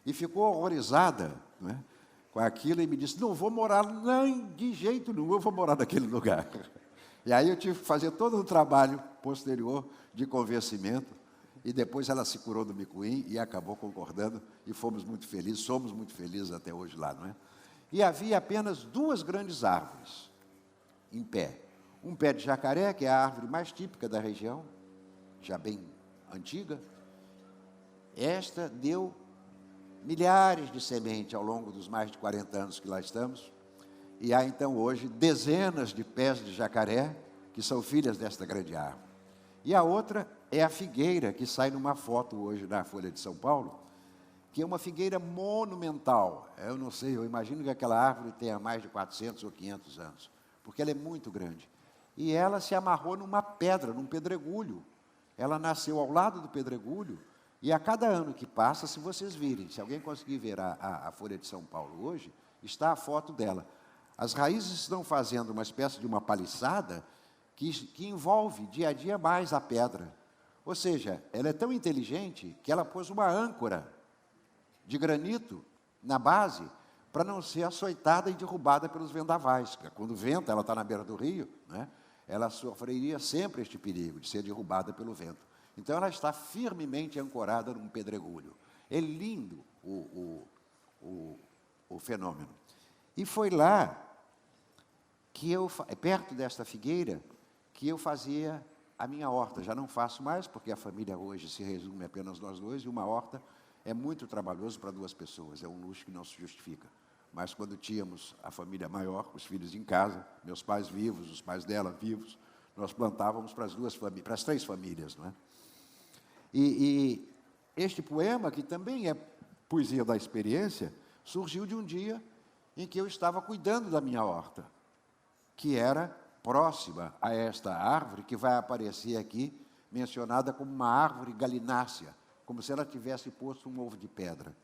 A: E ficou horrorizada, né, com aquilo e me disse, não vou morar nem de jeito nenhum, eu vou morar naquele lugar. E aí eu tive que fazer todo um trabalho posterior de convencimento. E depois ela se curou do micuim e acabou concordando, e fomos muito felizes, somos muito felizes até hoje lá, não é? E havia apenas 2 grandes árvores em pé. Um pé de jacaré, que é a árvore mais típica da região, já bem antiga. Esta deu milhares de sementes ao longo dos mais de 40 anos que lá estamos. E há, então, hoje, dezenas de pés de jacaré, que são filhas desta grande árvore. E a outra é a figueira, que sai numa foto hoje na Folha de São Paulo, que é uma figueira monumental. Eu não sei, eu imagino que aquela árvore tenha mais de 400 ou 500 anos, porque ela é muito grande. E ela se amarrou numa pedra, num pedregulho. Ela nasceu ao lado do pedregulho, e a cada ano que passa, se vocês virem, se alguém conseguir ver a Folha de São Paulo hoje, está a foto dela. As raízes estão fazendo uma espécie de uma paliçada que envolve dia a dia mais a pedra. Ou seja, ela é tão inteligente que ela pôs uma âncora de granito na base para não ser açoitada e derrubada pelos vendavais. Quando venta, ela está na beira do rio, né? Ela sofreria sempre este perigo de ser derrubada pelo vento. Então, ela está firmemente ancorada num pedregulho. É lindo o fenômeno. E foi lá que perto desta figueira, que eu fazia a minha horta. Já não faço mais, porque a família hoje se resume apenas nós dois, e uma horta é muito trabalhoso para 2 pessoas, é um luxo que não se justifica. Mas quando tínhamos a família maior, os filhos em casa, meus pais vivos, os pais dela vivos, nós plantávamos para as 3 famílias, não é? E este poema, que também é poesia da experiência, surgiu de um dia em que eu estava cuidando da minha horta, que era próxima a esta árvore, que vai aparecer aqui, mencionada como uma árvore galinácea, como se ela tivesse posto um ovo de pedra.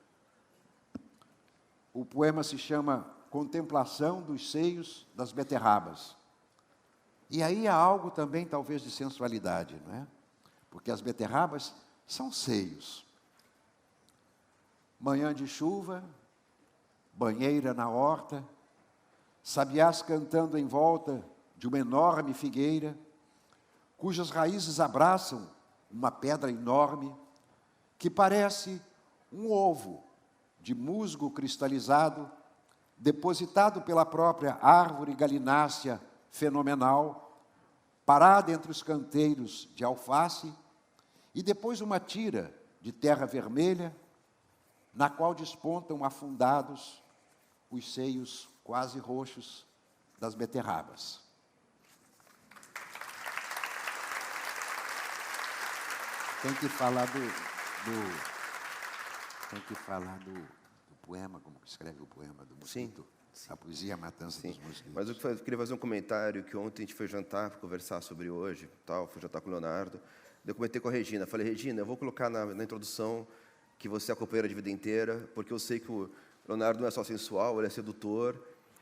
A: O poema se chama Contemplação dos Seios das Beterrabas. E aí há algo também, talvez, de sensualidade, não é? Porque as beterrabas são seios. Manhã de chuva, banheira na horta, sabiás cantando em volta de uma enorme figueira, cujas raízes abraçam uma pedra enorme, que parece um ovo de musgo cristalizado, depositado pela própria árvore galinácea fenomenal, parada entre os canteiros de alface, e depois uma tira de terra vermelha, na qual despontam afundados os seios quase roxos das beterrabas. Tem que falar do poema, como escreve o poema do mosquito. Sim. A poesia Matança dos Mosquitos.
B: Mas eu queria fazer um comentário, que ontem a gente foi jantar, conversar sobre hoje, fui jantar com o Leonardo. Eu comentei com a Regina, falei, Regina, eu vou colocar na introdução que você é a companheira de vida inteira, porque eu sei que o Leonardo não é só sensual, ele é sedutor,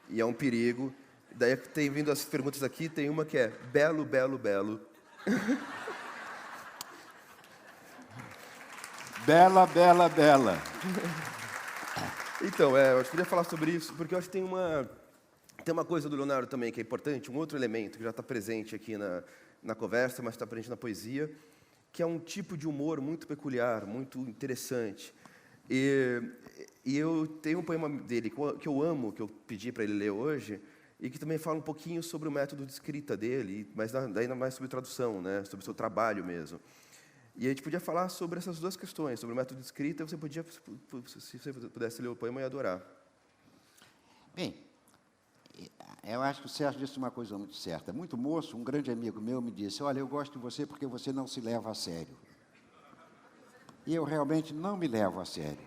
B: e é um perigo. Daí tem vindo as perguntas aqui, tem uma que é belo, belo, belo.
A: Bela, bela, bela.
B: Então, eu queria falar sobre isso, porque eu acho que tem uma coisa do Leonardo também que é importante, um outro elemento que já está presente aqui na conversa, mas está presente na poesia, que é um tipo de humor muito peculiar, muito interessante. E eu tenho um poema dele que eu amo, que eu pedi para ele ler hoje, e que também fala um pouquinho sobre o método de escrita dele, mas ainda mais sobre tradução, né, sobre o seu trabalho mesmo. E a gente podia falar sobre essas 2 questões, sobre o método de escrita, se você pudesse ler o poema, eu ia adorar.
A: Bem, eu acho que o Sérgio disse uma coisa muito certa. Muito moço, um grande amigo meu me disse, olha, eu gosto de você porque você não se leva a sério. E eu realmente não me levo a sério.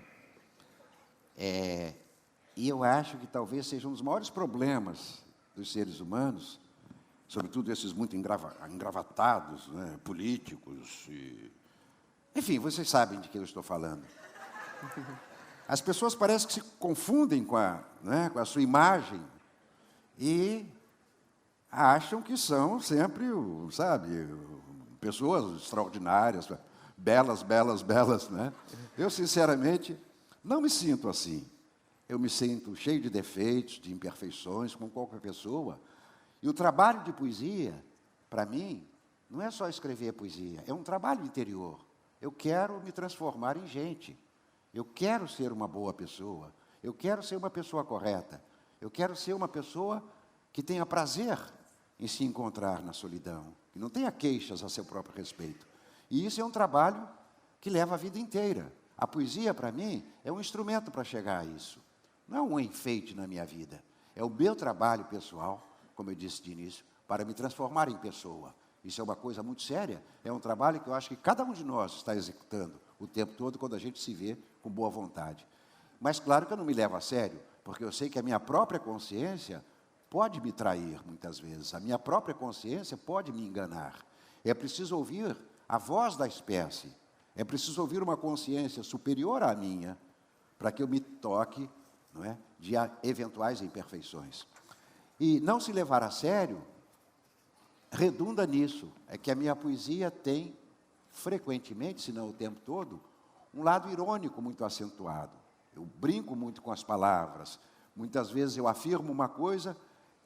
A: E eu acho que talvez seja um dos maiores problemas dos seres humanos, sobretudo esses muito engravatados, né, políticos. Enfim, vocês sabem de que eu estou falando. As pessoas parecem que se confundem com a sua imagem e acham que são sempre, pessoas extraordinárias, belas, belas, belas, né? Eu, sinceramente, não me sinto assim. Eu me sinto cheio de defeitos, de imperfeições, como qualquer pessoa. E o trabalho de poesia, para mim, não é só escrever poesia, é um trabalho interior. Eu quero me transformar em gente. Eu quero ser uma boa pessoa. Eu quero ser uma pessoa correta. Eu quero ser uma pessoa que tenha prazer em se encontrar na solidão, que não tenha queixas a seu próprio respeito. E isso é um trabalho que leva a vida inteira. A poesia, para mim, é um instrumento para chegar a isso. Não é um enfeite na minha vida. É o meu trabalho pessoal, como eu disse de início, para me transformar em pessoa. Isso é uma coisa muito séria. É um trabalho que eu acho que cada um de nós está executando o tempo todo, quando a gente se vê com boa vontade. Mas, claro que eu não me levo a sério, porque eu sei que a minha própria consciência pode me trair, muitas vezes. A minha própria consciência pode me enganar. É preciso ouvir a voz da espécie. É preciso ouvir uma consciência superior à minha, para que eu me toque, não é? De eventuais imperfeições. E não se levar a sério redunda nisso, é que a minha poesia tem, frequentemente, se não o tempo todo, um lado irônico muito acentuado. Eu brinco muito com as palavras. Muitas vezes eu afirmo uma coisa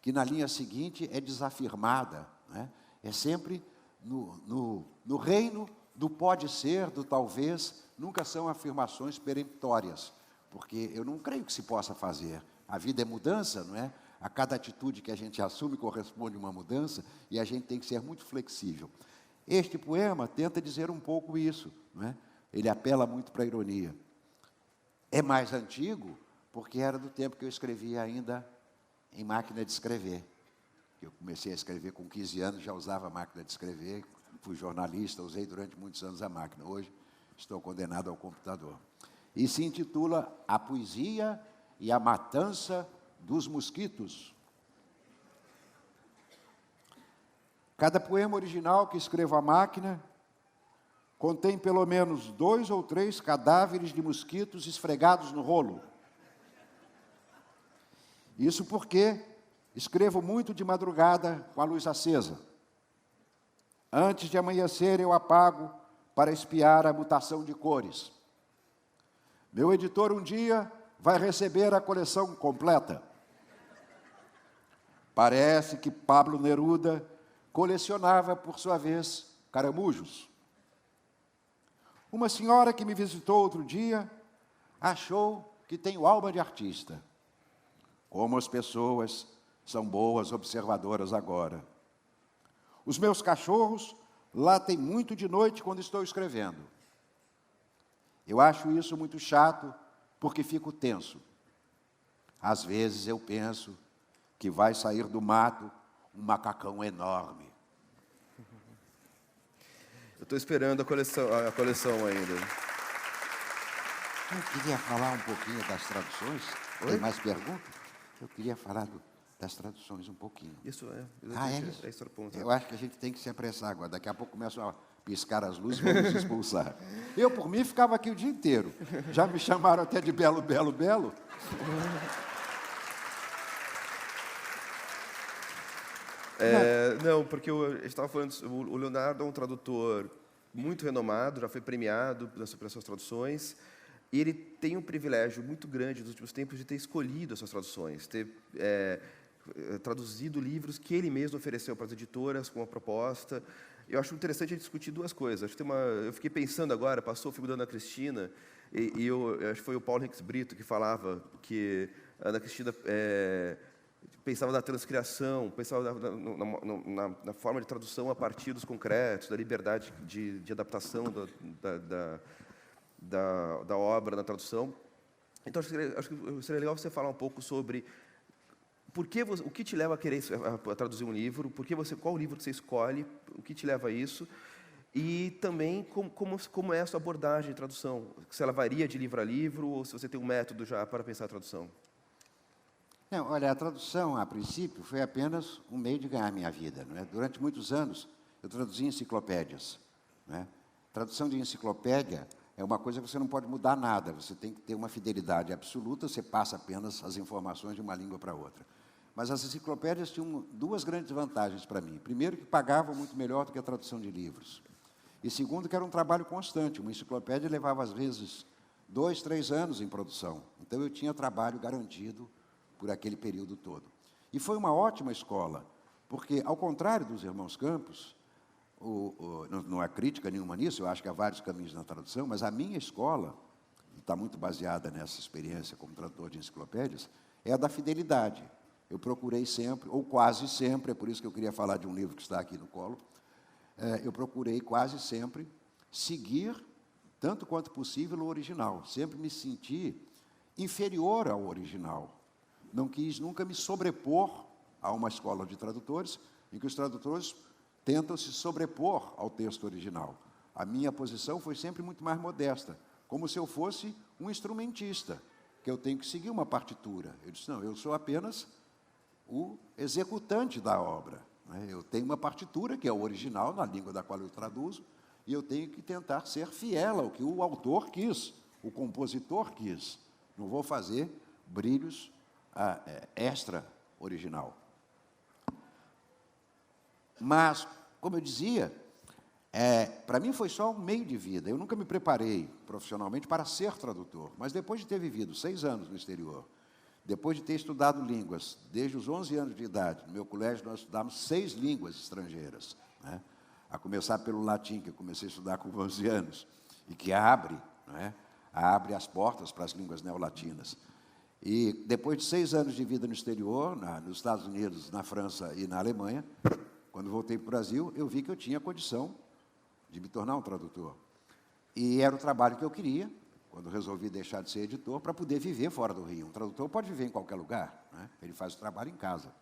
A: que na linha seguinte é desafirmada, né? É sempre no reino do pode ser, do talvez, nunca são afirmações peremptórias, porque eu não creio que se possa fazer. A vida é mudança, não é? A cada atitude que a gente assume corresponde uma mudança, e a gente tem que ser muito flexível. Este poema tenta dizer um pouco isso, não é? Ele apela muito para a ironia. É mais antigo, porque era do tempo que eu escrevia ainda em máquina de escrever. Eu comecei a escrever com 15 anos, já usava a máquina de escrever, fui jornalista, usei durante muitos anos a máquina. Hoje estou condenado ao computador. E se intitula A Poesia e a Matança dos Mosquitos. Cada poema original que escrevo à máquina contém pelo menos 2 ou 3 cadáveres de mosquitos esfregados no rolo. Isso porque escrevo muito de madrugada com a luz acesa. Antes de amanhecer, eu apago para espiar a mutação de cores. Meu editor um dia vai receber a coleção completa. Parece que Pablo Neruda colecionava, por sua vez, caramujos. Uma senhora que me visitou outro dia achou que tenho alma de artista. Como as pessoas são boas observadoras agora. Os meus cachorros latem muito de noite quando estou escrevendo. Eu acho isso muito chato, porque fico tenso. Às vezes eu penso que vai sair do mato um macacão enorme.
B: Eu estou esperando a coleção ainda.
A: Eu queria falar um pouquinho das traduções.
B: Oi?
A: Tem mais perguntas? Eu queria falar das traduções um pouquinho.
B: Isso é.
A: É isso?
B: Esse era o ponto.
A: Eu acho que a gente tem que se apressar agora. Daqui a pouco começam a piscar as luzes e vão nos expulsar. Eu, por mim, ficava aqui o dia inteiro. Já me chamaram até de Belo, Belo, Belo.
B: Não, porque a gente estava falando, o Leonardo é um tradutor muito renomado, já foi premiado pelas suas traduções, e ele tem um privilégio muito grande nos últimos tempos de ter escolhido essas traduções, ter traduzido livros que ele mesmo ofereceu para as editoras com uma proposta. Eu acho interessante a gente discutir duas coisas. Acho que eu fiquei pensando agora, passou o filme da Ana Cristina, e eu acho que foi o Paulo Henriques Brito que falava que a Ana Cristina pensava na transcriação, pensava na forma de tradução a partir dos concretos, da liberdade de adaptação da obra na tradução. Então, acho que seria legal você falar um pouco sobre o que te leva a querer a traduzir um livro, qual o livro que você escolhe, o que te leva a isso, e também como é a sua abordagem de tradução, se ela varia de livro a livro, ou se você tem um método já para pensar a tradução.
A: Não, olha, a tradução, a princípio, foi apenas um meio de ganhar minha vida, não é? Durante muitos anos, eu traduzi enciclopédias, não é? Tradução de enciclopédia é uma coisa que você não pode mudar nada, você tem que ter uma fidelidade absoluta, você passa apenas as informações de uma língua para outra. Mas as enciclopédias tinham 2 grandes vantagens para mim. Primeiro, que pagavam muito melhor do que a tradução de livros. E segundo, que era um trabalho constante. Uma enciclopédia levava, às vezes, 2, 3 anos em produção. Então, eu tinha trabalho garantido por aquele período todo. E foi uma ótima escola, porque, ao contrário dos irmãos Campos, não há crítica nenhuma nisso, eu acho que há vários caminhos na tradução, mas a minha escola, e está muito baseada nessa experiência como tradutor de enciclopédias, é a da fidelidade. Eu procurei sempre, ou quase sempre, é por isso que eu queria falar de um livro que está aqui no colo, eu procurei quase sempre seguir, tanto quanto possível, o original. Sempre me senti inferior ao original. Não quis nunca me sobrepor a uma escola de tradutores, em que os tradutores tentam se sobrepor ao texto original. A minha posição foi sempre muito mais modesta, como se eu fosse um instrumentista, que eu tenho que seguir uma partitura. Eu disse, não, eu sou apenas o executante da obra, né? Eu tenho uma partitura, que é o original, na língua da qual eu traduzo, e eu tenho que tentar ser fiel ao que o autor quis, o compositor quis. Não vou fazer brilhos extra original. Mas, como eu dizia, para mim foi só um meio de vida. Eu nunca me preparei profissionalmente para ser tradutor, mas depois de ter vivido 6 anos no exterior, depois de ter estudado línguas, desde os 11 anos de idade, no meu colégio nós estudávamos 6 línguas estrangeiras, né? A começar pelo latim, que eu comecei a estudar com 11 anos, e que abre as portas para as línguas neolatinas. E depois de 6 anos de vida no exterior, nos Estados Unidos, na França e na Alemanha, quando voltei para o Brasil, eu vi que eu tinha condição de me tornar um tradutor. E era o trabalho que eu queria, quando resolvi deixar de ser editor, para poder viver fora do Rio. Um tradutor pode viver em qualquer lugar, né? Ele faz o trabalho em casa.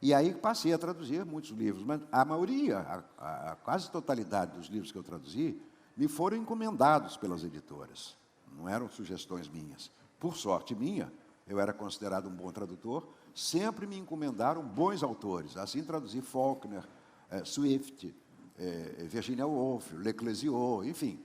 A: E aí passei a traduzir muitos livros, mas a maioria, a quase totalidade dos livros que eu traduzi, me foram encomendados pelas editoras. Não eram sugestões minhas. Por sorte minha, eu era considerado um bom tradutor, sempre me encomendaram bons autores. Assim traduzi Faulkner, Swift, Virginia Woolf, Leclésio, enfim,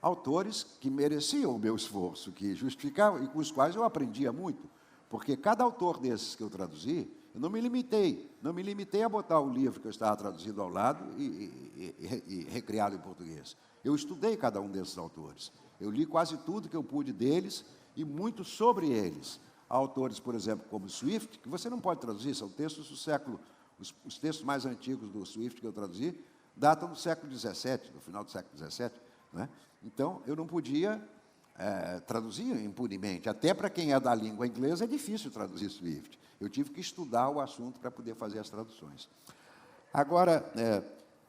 A: autores que mereciam o meu esforço, que justificavam e com os quais eu aprendia muito, porque cada autor desses que eu traduzi, eu não me limitei a botar o livro que eu estava traduzindo ao lado e recriá-lo em português. Eu estudei cada um desses autores. Eu li quase tudo que eu pude deles e muito sobre eles. Há autores, por exemplo, como Swift, que você não pode traduzir, são textos do século... Os textos mais antigos do Swift que eu traduzi datam do século XVII, do final do século XVII. Né? Então, eu não podia traduzir impunemente. Até para quem é da língua inglesa, é difícil traduzir Swift. Eu tive que estudar o assunto para poder fazer as traduções. Agora,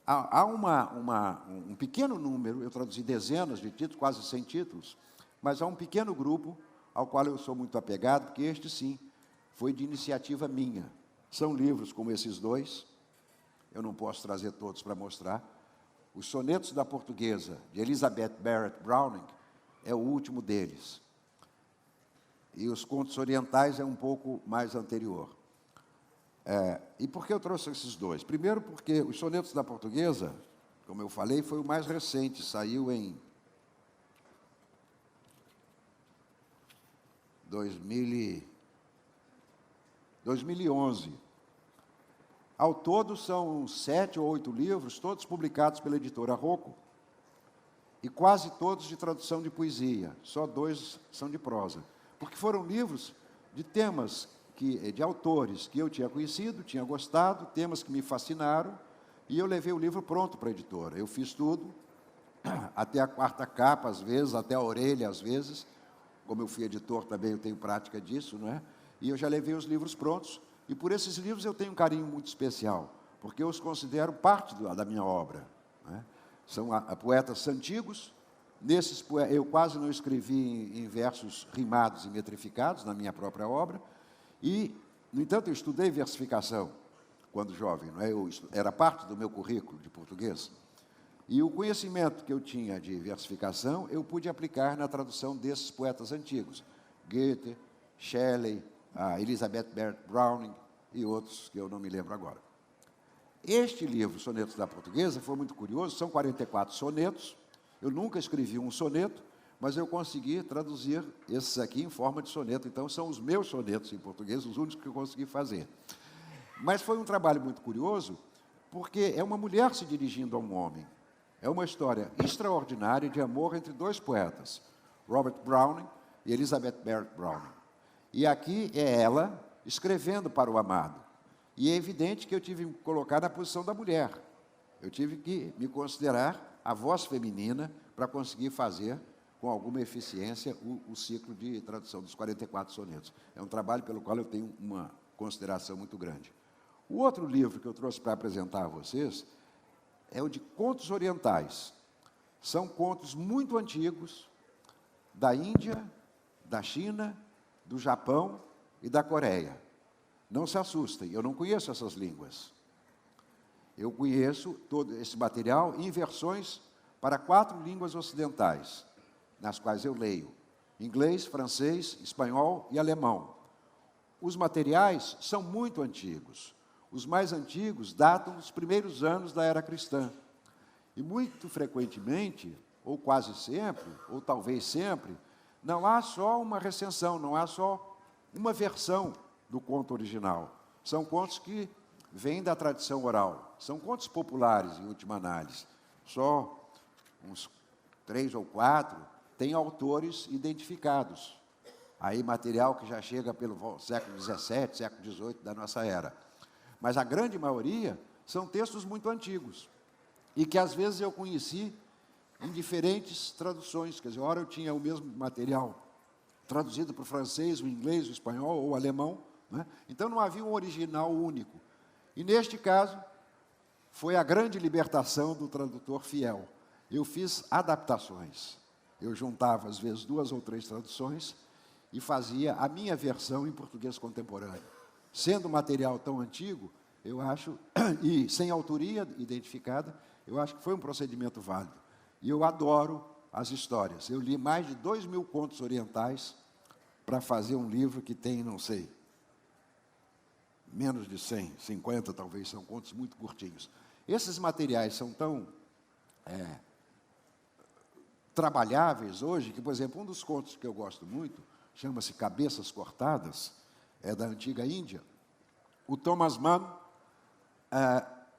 A: há um pequeno número, eu traduzi dezenas de títulos, quase 100 títulos, mas há um pequeno grupo ao qual eu sou muito apegado, porque este, sim, foi de iniciativa minha. São livros como esses dois, eu não posso trazer todos para mostrar. Os Sonetos da Portuguesa, de Elizabeth Barrett Browning, é o último deles. E os Contos Orientais é um pouco mais anterior. E por que eu trouxe esses dois? Primeiro porque os Sonetos da Portuguesa, como eu falei, foi o mais recente, saiu em 2011. Ao todo, são 7 ou 8 livros, todos publicados pela editora Rocco, e quase todos de tradução de poesia, só 2 são de prosa. Porque foram livros de temas, de autores que eu tinha conhecido, tinha gostado, temas que me fascinaram, e eu levei o livro pronto para a editora. Eu fiz tudo, até a 4ª capa, às vezes, até a orelha, às vezes. Como eu fui editor também, eu tenho prática disso, não é? E eu já levei os livros prontos, e por esses livros eu tenho um carinho muito especial, porque eu os considero parte da minha obra. Não é? São poetas antigos. Nesses eu quase não escrevi em versos rimados e metrificados na minha própria obra, e, no entanto, eu estudei versificação quando jovem, não é? Era parte do meu currículo de português. E o conhecimento que eu tinha de versificação, eu pude aplicar na tradução desses poetas antigos. Goethe, Shelley, Elizabeth Barrett Browning e outros que eu não me lembro agora. Este livro, Sonetos da Portuguesa, foi muito curioso, são 44 sonetos. Eu nunca escrevi um soneto, mas eu consegui traduzir esses aqui em forma de soneto. Então, são os meus sonetos em português, os únicos que eu consegui fazer. Mas foi um trabalho muito curioso, porque é uma mulher se dirigindo a um homem. É uma história extraordinária de amor entre 2 poetas, Robert Browning e Elizabeth Barrett Browning. E aqui é ela escrevendo para o amado. E é evidente que eu tive que me colocar na posição da mulher. Eu tive que me considerar a voz feminina para conseguir fazer, com alguma eficiência, o ciclo de tradução dos 44 sonetos. É um trabalho pelo qual eu tenho uma consideração muito grande. O outro livro que eu trouxe para apresentar a vocês é o de Contos Orientais. São contos muito antigos da Índia, da China, do Japão e da Coreia. Não se assustem, eu não conheço essas línguas. Eu conheço todo esse material em versões para 4 línguas ocidentais, nas quais eu leio: inglês, francês, espanhol e alemão. Os materiais são muito antigos. Os mais antigos datam dos primeiros anos da era cristã. E muito frequentemente, ou quase sempre, ou talvez sempre, não há só uma recensão, não há só uma versão do conto original. São contos que vêm da tradição oral. São contos populares, em última análise. Só uns 3 ou 4 têm autores identificados. Aí material que já chega pelo século XVII, século XVIII da nossa era. Mas a grande maioria são textos muito antigos. E que, às vezes, eu conheci em diferentes traduções. Quer dizer, ora eu tinha o mesmo material traduzido para o francês, o inglês, o espanhol ou o alemão, né? Então não havia um original único. E neste caso, foi a grande libertação do tradutor fiel. Eu fiz adaptações. Eu juntava, às vezes, 2 ou 3 traduções e fazia a minha versão em português contemporâneo. Sendo material tão antigo, eu acho, e sem autoria identificada, eu acho que foi um procedimento válido. E eu adoro as histórias. Eu li mais de 2.000 contos orientais para fazer um livro que tem, não sei, menos de 100, 50 talvez, são contos muito curtinhos. Esses materiais são tão trabalháveis hoje que, por exemplo, um dos contos que eu gosto muito, chama-se Cabeças Cortadas, é da antiga Índia. O Thomas Mann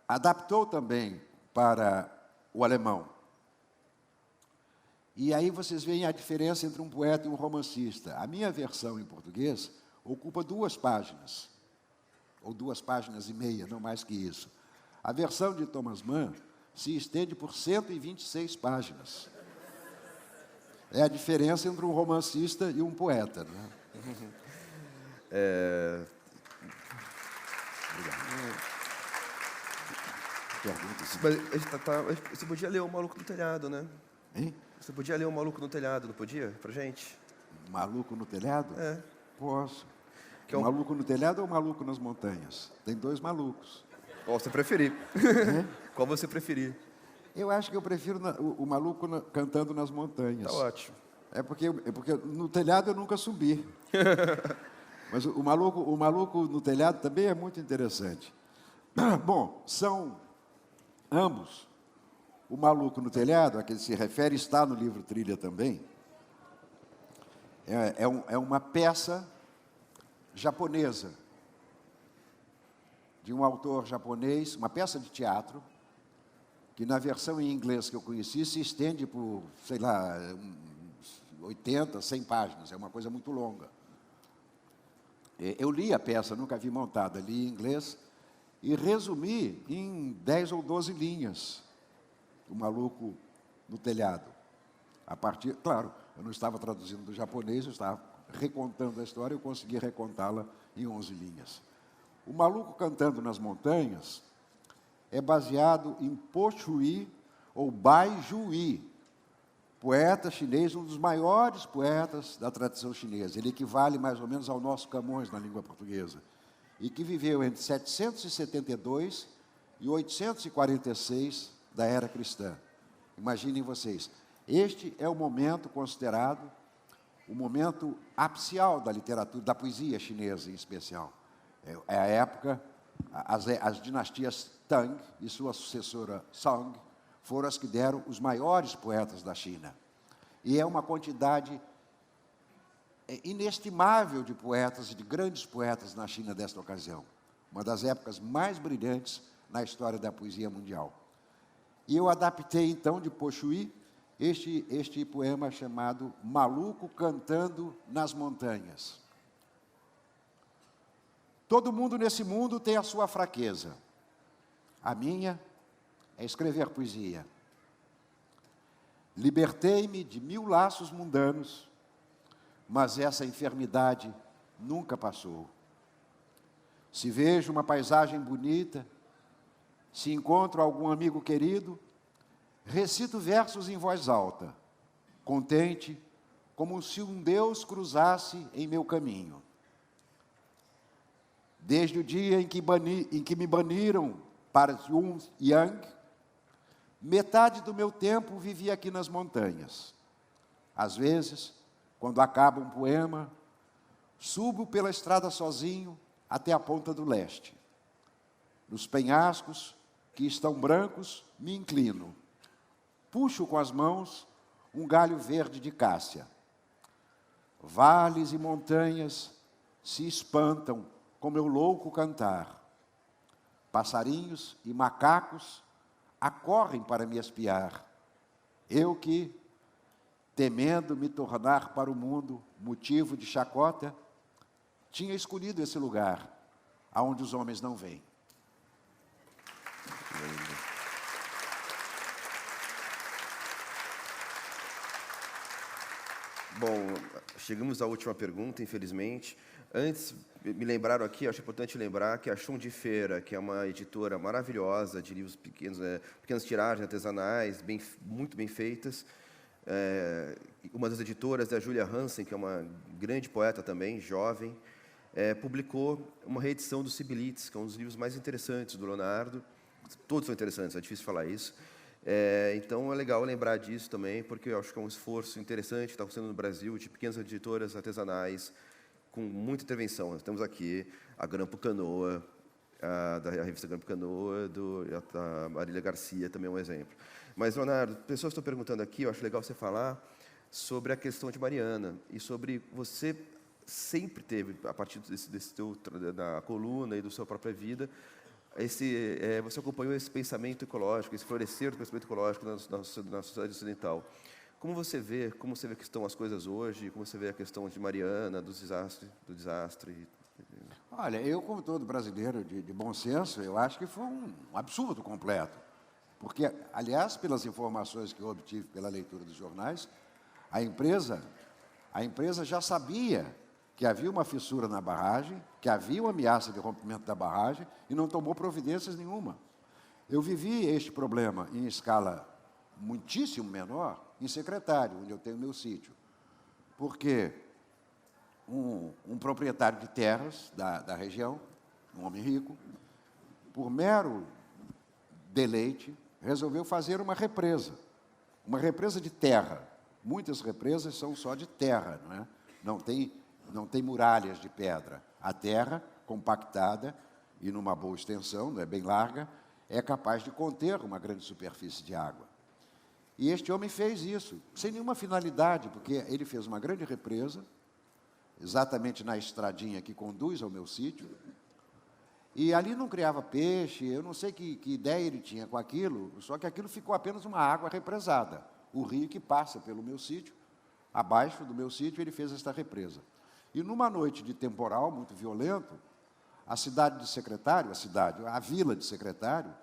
A: adaptou também para o alemão. E aí vocês veem a diferença entre um poeta e um romancista. A minha versão em português ocupa 2 páginas, ou 2 páginas e meia, não mais que isso. A versão de Thomas Mann se estende por 126 páginas. É a diferença entre um romancista e um poeta, né?
B: Mas você podia ler O Maluco no Telhado, né?
A: Hein?
B: Você podia ler O Maluco no Telhado, não podia? Pra gente?
A: Maluco no Telhado?
B: É.
A: Posso.
B: Que é um...
A: Maluco no Telhado ou Maluco nas Montanhas? Tem 2 malucos.
B: Qual você preferir? Qual você preferir?
A: Eu acho que eu prefiro o Maluco cantando nas montanhas.
B: Tá ótimo.
A: É porque no telhado eu nunca subi. Mas o maluco no Telhado também é muito interessante. Bom, são ambos. O Maluco no Telhado, a que ele se refere, está no livro Trilha também. É uma peça japonesa, de um autor japonês, uma peça de teatro, que na versão em inglês que eu conheci se estende por, sei lá, 80, 100 páginas, é uma coisa muito longa. Eu li a peça, nunca vi montada, li em inglês e resumi em 10 ou 12 linhas O Maluco no Telhado. A partir, claro, eu não estava traduzindo do japonês, eu estava recontando a história, eu consegui recontá-la em 11 linhas. O Maluco Cantando nas Montanhas é baseado em Po Chui, ou Bai Jui, poeta chinês, um dos maiores poetas da tradição chinesa. Ele equivale mais ou menos ao nosso Camões na língua portuguesa. E que viveu entre 772 e 846 da era cristã. Imaginem vocês. Este é o momento considerado o momento apical da literatura, da poesia chinesa em especial. É a época, as dinastias Tang e sua sucessora Song foram as que deram os maiores poetas da China. E é uma quantidade inestimável de poetas e de grandes poetas na China desta ocasião. Uma das épocas mais brilhantes na história da poesia mundial. E eu adaptei, então, de Po Chui, este poema chamado Maluco Cantando nas Montanhas. Todo mundo nesse mundo tem a sua fraqueza. A minha é escrever poesia. Libertei-me de 1000 laços mundanos, mas essa enfermidade nunca passou. Se vejo uma paisagem bonita, se encontro algum amigo querido, recito versos em voz alta, contente, como se um Deus cruzasse em meu caminho. Desde o dia em que me baniram para Pyongyang, metade do meu tempo vivi aqui nas montanhas. Às vezes, quando acaba um poema, subo pela estrada sozinho até a ponta do leste. Nos penhascos, que estão brancos, me inclino. Puxo com as mãos um galho verde de cássia. Vales e montanhas se espantam com meu louco cantar. Passarinhos e macacos acorrem para me espiar. Eu que, temendo me tornar para o mundo motivo de chacota, tinha escolhido esse lugar, aonde os homens não vêm.
B: Bom, chegamos à última pergunta, infelizmente. Antes, me lembraram aqui, acho importante lembrar que a Chum de Feira, que é uma editora maravilhosa de livros pequenos, pequenas tiragens artesanais, muito bem feitas. Uma das editoras é a Julia Hansen, que é uma grande poeta também, jovem, publicou uma reedição do Sibelites, que é um dos livros mais interessantes do Leonardo. Todos são interessantes, é difícil falar isso. Então, é legal lembrar disso também, porque eu acho que é um esforço interessante que está acontecendo no Brasil, de pequenas editoras artesanais, com muita intervenção. Nós temos aqui a Grampo Canoa, da revista Grampo Canoa, da Marília Garcia, também é um exemplo. Mas, Leonardo, pessoas estão perguntando aqui, eu acho legal você falar sobre a questão de Mariana, e sobre você sempre teve, a partir da coluna e da sua própria vida, você acompanhou esse pensamento ecológico, esse florescer do pensamento ecológico na sociedade ocidental. Como você vê que estão as coisas hoje? Como você vê a questão de Mariana, do desastre?
A: Olha, eu, como todo brasileiro de bom senso, eu acho que foi um absurdo completo. Porque, aliás, pelas informações que eu obtive pela leitura dos jornais, a empresa já sabia que havia uma fissura na barragem, que havia uma ameaça de rompimento da barragem e não tomou providências nenhuma. Eu vivi este problema em escala muitíssimo menor em Secretário, onde eu tenho meu sítio. Porque um proprietário de terras da região, um homem rico, por mero deleite, resolveu fazer uma represa de terra. Muitas represas são só de terra, não é? Não tem muralhas de pedra. A terra, compactada e numa boa extensão, não é bem larga, é capaz de conter uma grande superfície de água. E este homem fez isso, sem nenhuma finalidade, porque ele fez uma grande represa, exatamente na estradinha que conduz ao meu sítio, e ali não criava peixe, eu não sei que ideia ele tinha com aquilo, só que aquilo ficou apenas uma água represada. O rio que passa pelo meu sítio, abaixo do meu sítio, ele fez esta represa. E numa noite de temporal muito violento, a cidade de Secretário, a vila de Secretário,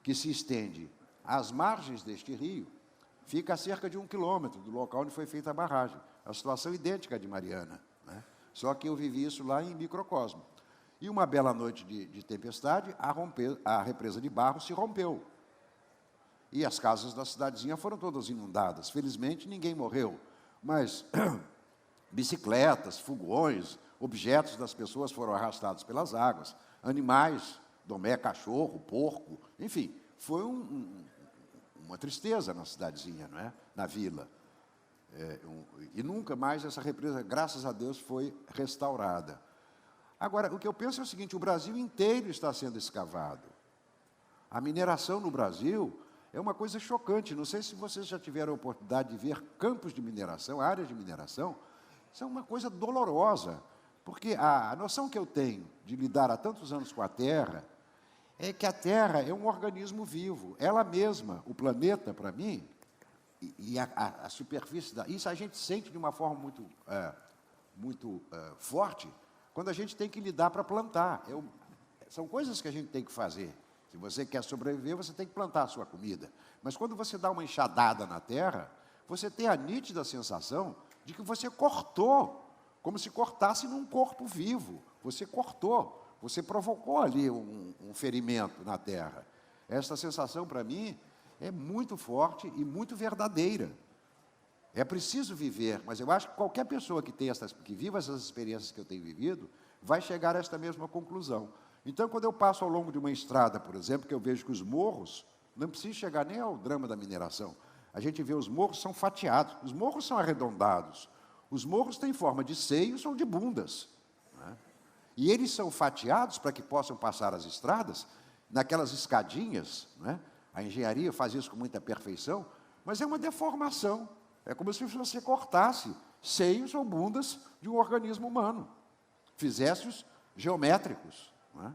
A: que se estende às margens deste rio, fica a cerca de 1 quilômetro do local onde foi feita a barragem. A situação idêntica à de Mariana, né? Só que eu vivi isso lá em microcosmo. E uma bela noite de tempestade, a represa de Barro se rompeu. E as casas da cidadezinha foram todas inundadas. Felizmente, ninguém morreu, mas bicicletas, fogões, objetos das pessoas foram arrastados pelas águas, animais, cachorro, porco, enfim, foi uma tristeza na cidadezinha, não é? Na vila. E nunca mais essa represa, graças a Deus, foi restaurada. Agora, o que eu penso é o seguinte, o Brasil inteiro está sendo escavado. A mineração no Brasil é uma coisa chocante. Não sei se vocês já tiveram a oportunidade de ver campos de mineração, áreas de mineração. Isso é uma coisa dolorosa, porque a noção que eu tenho de lidar há tantos anos com a Terra é que a Terra é um organismo vivo. Ela mesma, o planeta, para mim, e a superfície isso a gente sente de uma forma muito forte quando a gente tem que lidar para plantar. São coisas que a gente tem que fazer. Se você quer sobreviver, você tem que plantar a sua comida. Mas quando você dá uma enxadada na terra, você tem a nítida sensação de que você cortou, como se cortasse num corpo vivo. Você cortou, você provocou ali um ferimento na terra. Essa sensação, para mim, é muito forte e muito verdadeira. É preciso viver, mas eu acho que qualquer pessoa que viva essas experiências que eu tenho vivido, vai chegar a esta mesma conclusão. Então, quando eu passo ao longo de uma estrada, por exemplo, que eu vejo que os morros, não precisa chegar nem ao drama da mineração, a gente vê os morros são fatiados, os morros são arredondados, os morros têm forma de seios ou de bundas, né? E eles são fatiados para que possam passar as estradas, naquelas escadinhas, né? A engenharia faz isso com muita perfeição, mas é uma deformação. É como se você cortasse seios ou bundas de um organismo humano, fizesse-os geométricos. Não é?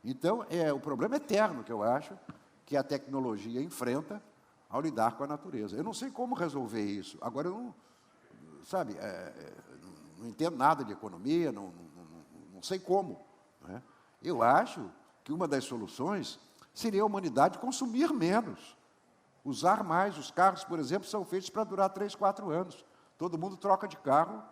A: Então, o problema eterno que eu acho que a tecnologia enfrenta ao lidar com a natureza. Eu não sei como resolver isso. Agora, eu não, sabe, não entendo nada de economia, não sei como. Não é? Eu acho que uma das soluções seria a humanidade consumir menos, usar mais. Os carros, por exemplo, são feitos para durar 3, 4 anos. Todo mundo troca de carro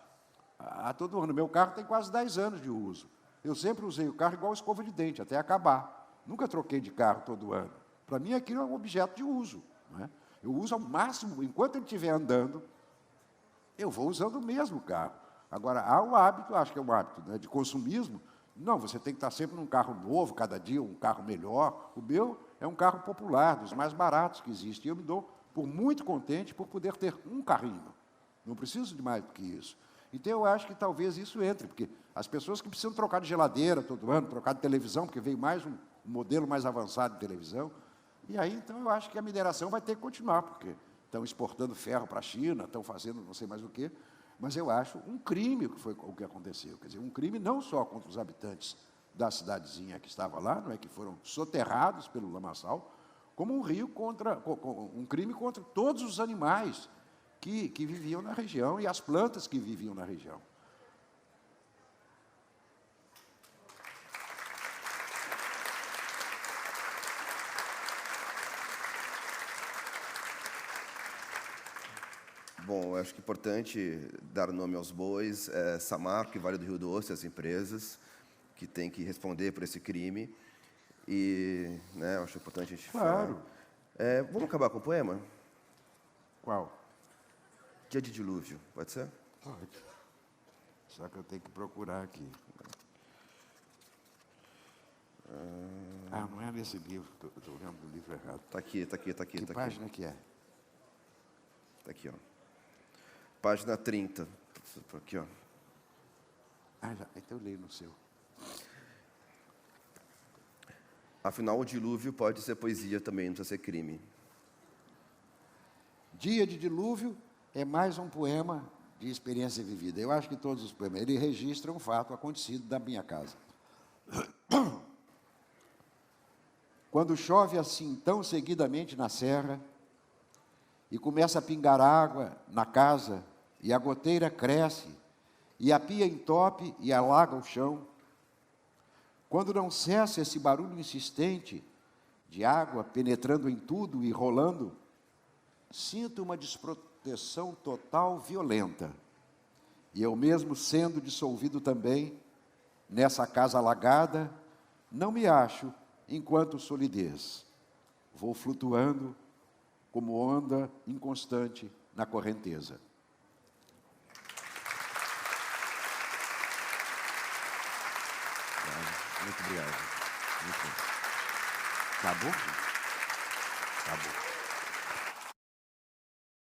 A: a todo ano. Meu carro tem quase 10 anos de uso. Eu sempre usei o carro igual escova de dente, até acabar. Nunca troquei de carro todo ano. Para mim, aquilo é um objeto de uso. Não é? Eu uso ao máximo, enquanto ele estiver andando, eu vou usando o mesmo carro. Agora, há o hábito, acho que é um hábito, né, de consumismo. Não, você tem que estar sempre num carro novo, cada dia um carro melhor. O meu é um carro popular, dos mais baratos que existem. E eu me dou por muito contente por poder ter um carrinho. Não preciso de mais do que isso. Então, eu acho que talvez isso entre, porque as pessoas que precisam trocar de geladeira todo ano, trocar de televisão, porque veio mais um modelo mais avançado de televisão, e aí, então, eu acho que a mineração vai ter que continuar, porque estão exportando ferro para a China, estão fazendo não sei mais o quê, mas eu acho um crime o que foi o que aconteceu. Quer dizer, um crime não só contra os habitantes da cidadezinha que estava lá, não é, que foram soterrados pelo lamaçal, como um crime contra todos os animais que viviam na região e as plantas que viviam na região.
B: Bom, eu acho que é importante dar nome aos bois, Samarco e Vale do Rio Doce, as empresas que têm que responder por esse crime. E, né, eu acho importante a gente
A: Claro.
B: falar. Vamos acabar com o poema?
A: Qual?
B: Dia de dilúvio, pode ser?
A: Pode. Só que eu tenho que procurar aqui. Não é nesse livro, estou vendo o livro errado.
B: Está aqui.
A: Que página que é?
B: Está aqui, ó. Página 30. Aqui, ó.
A: Já, então eu leio no seu.
B: Afinal, o dilúvio pode ser poesia também, não precisa ser crime.
A: Dia de dilúvio é mais um poema de experiência vivida. Eu acho que todos os poemas, ele registra um fato acontecido da minha casa. Quando chove assim tão seguidamente na serra, e começa a pingar água na casa, e a goteira cresce, e a pia entope e alaga o chão, quando não cessa esse barulho insistente de água penetrando em tudo e rolando, sinto uma desproteção total violenta, e eu mesmo sendo dissolvido também, nessa casa alagada, não me acho enquanto solidez. Vou flutuando como onda inconstante na correnteza. Muito obrigado. Muito bem. Acabou? Acabou.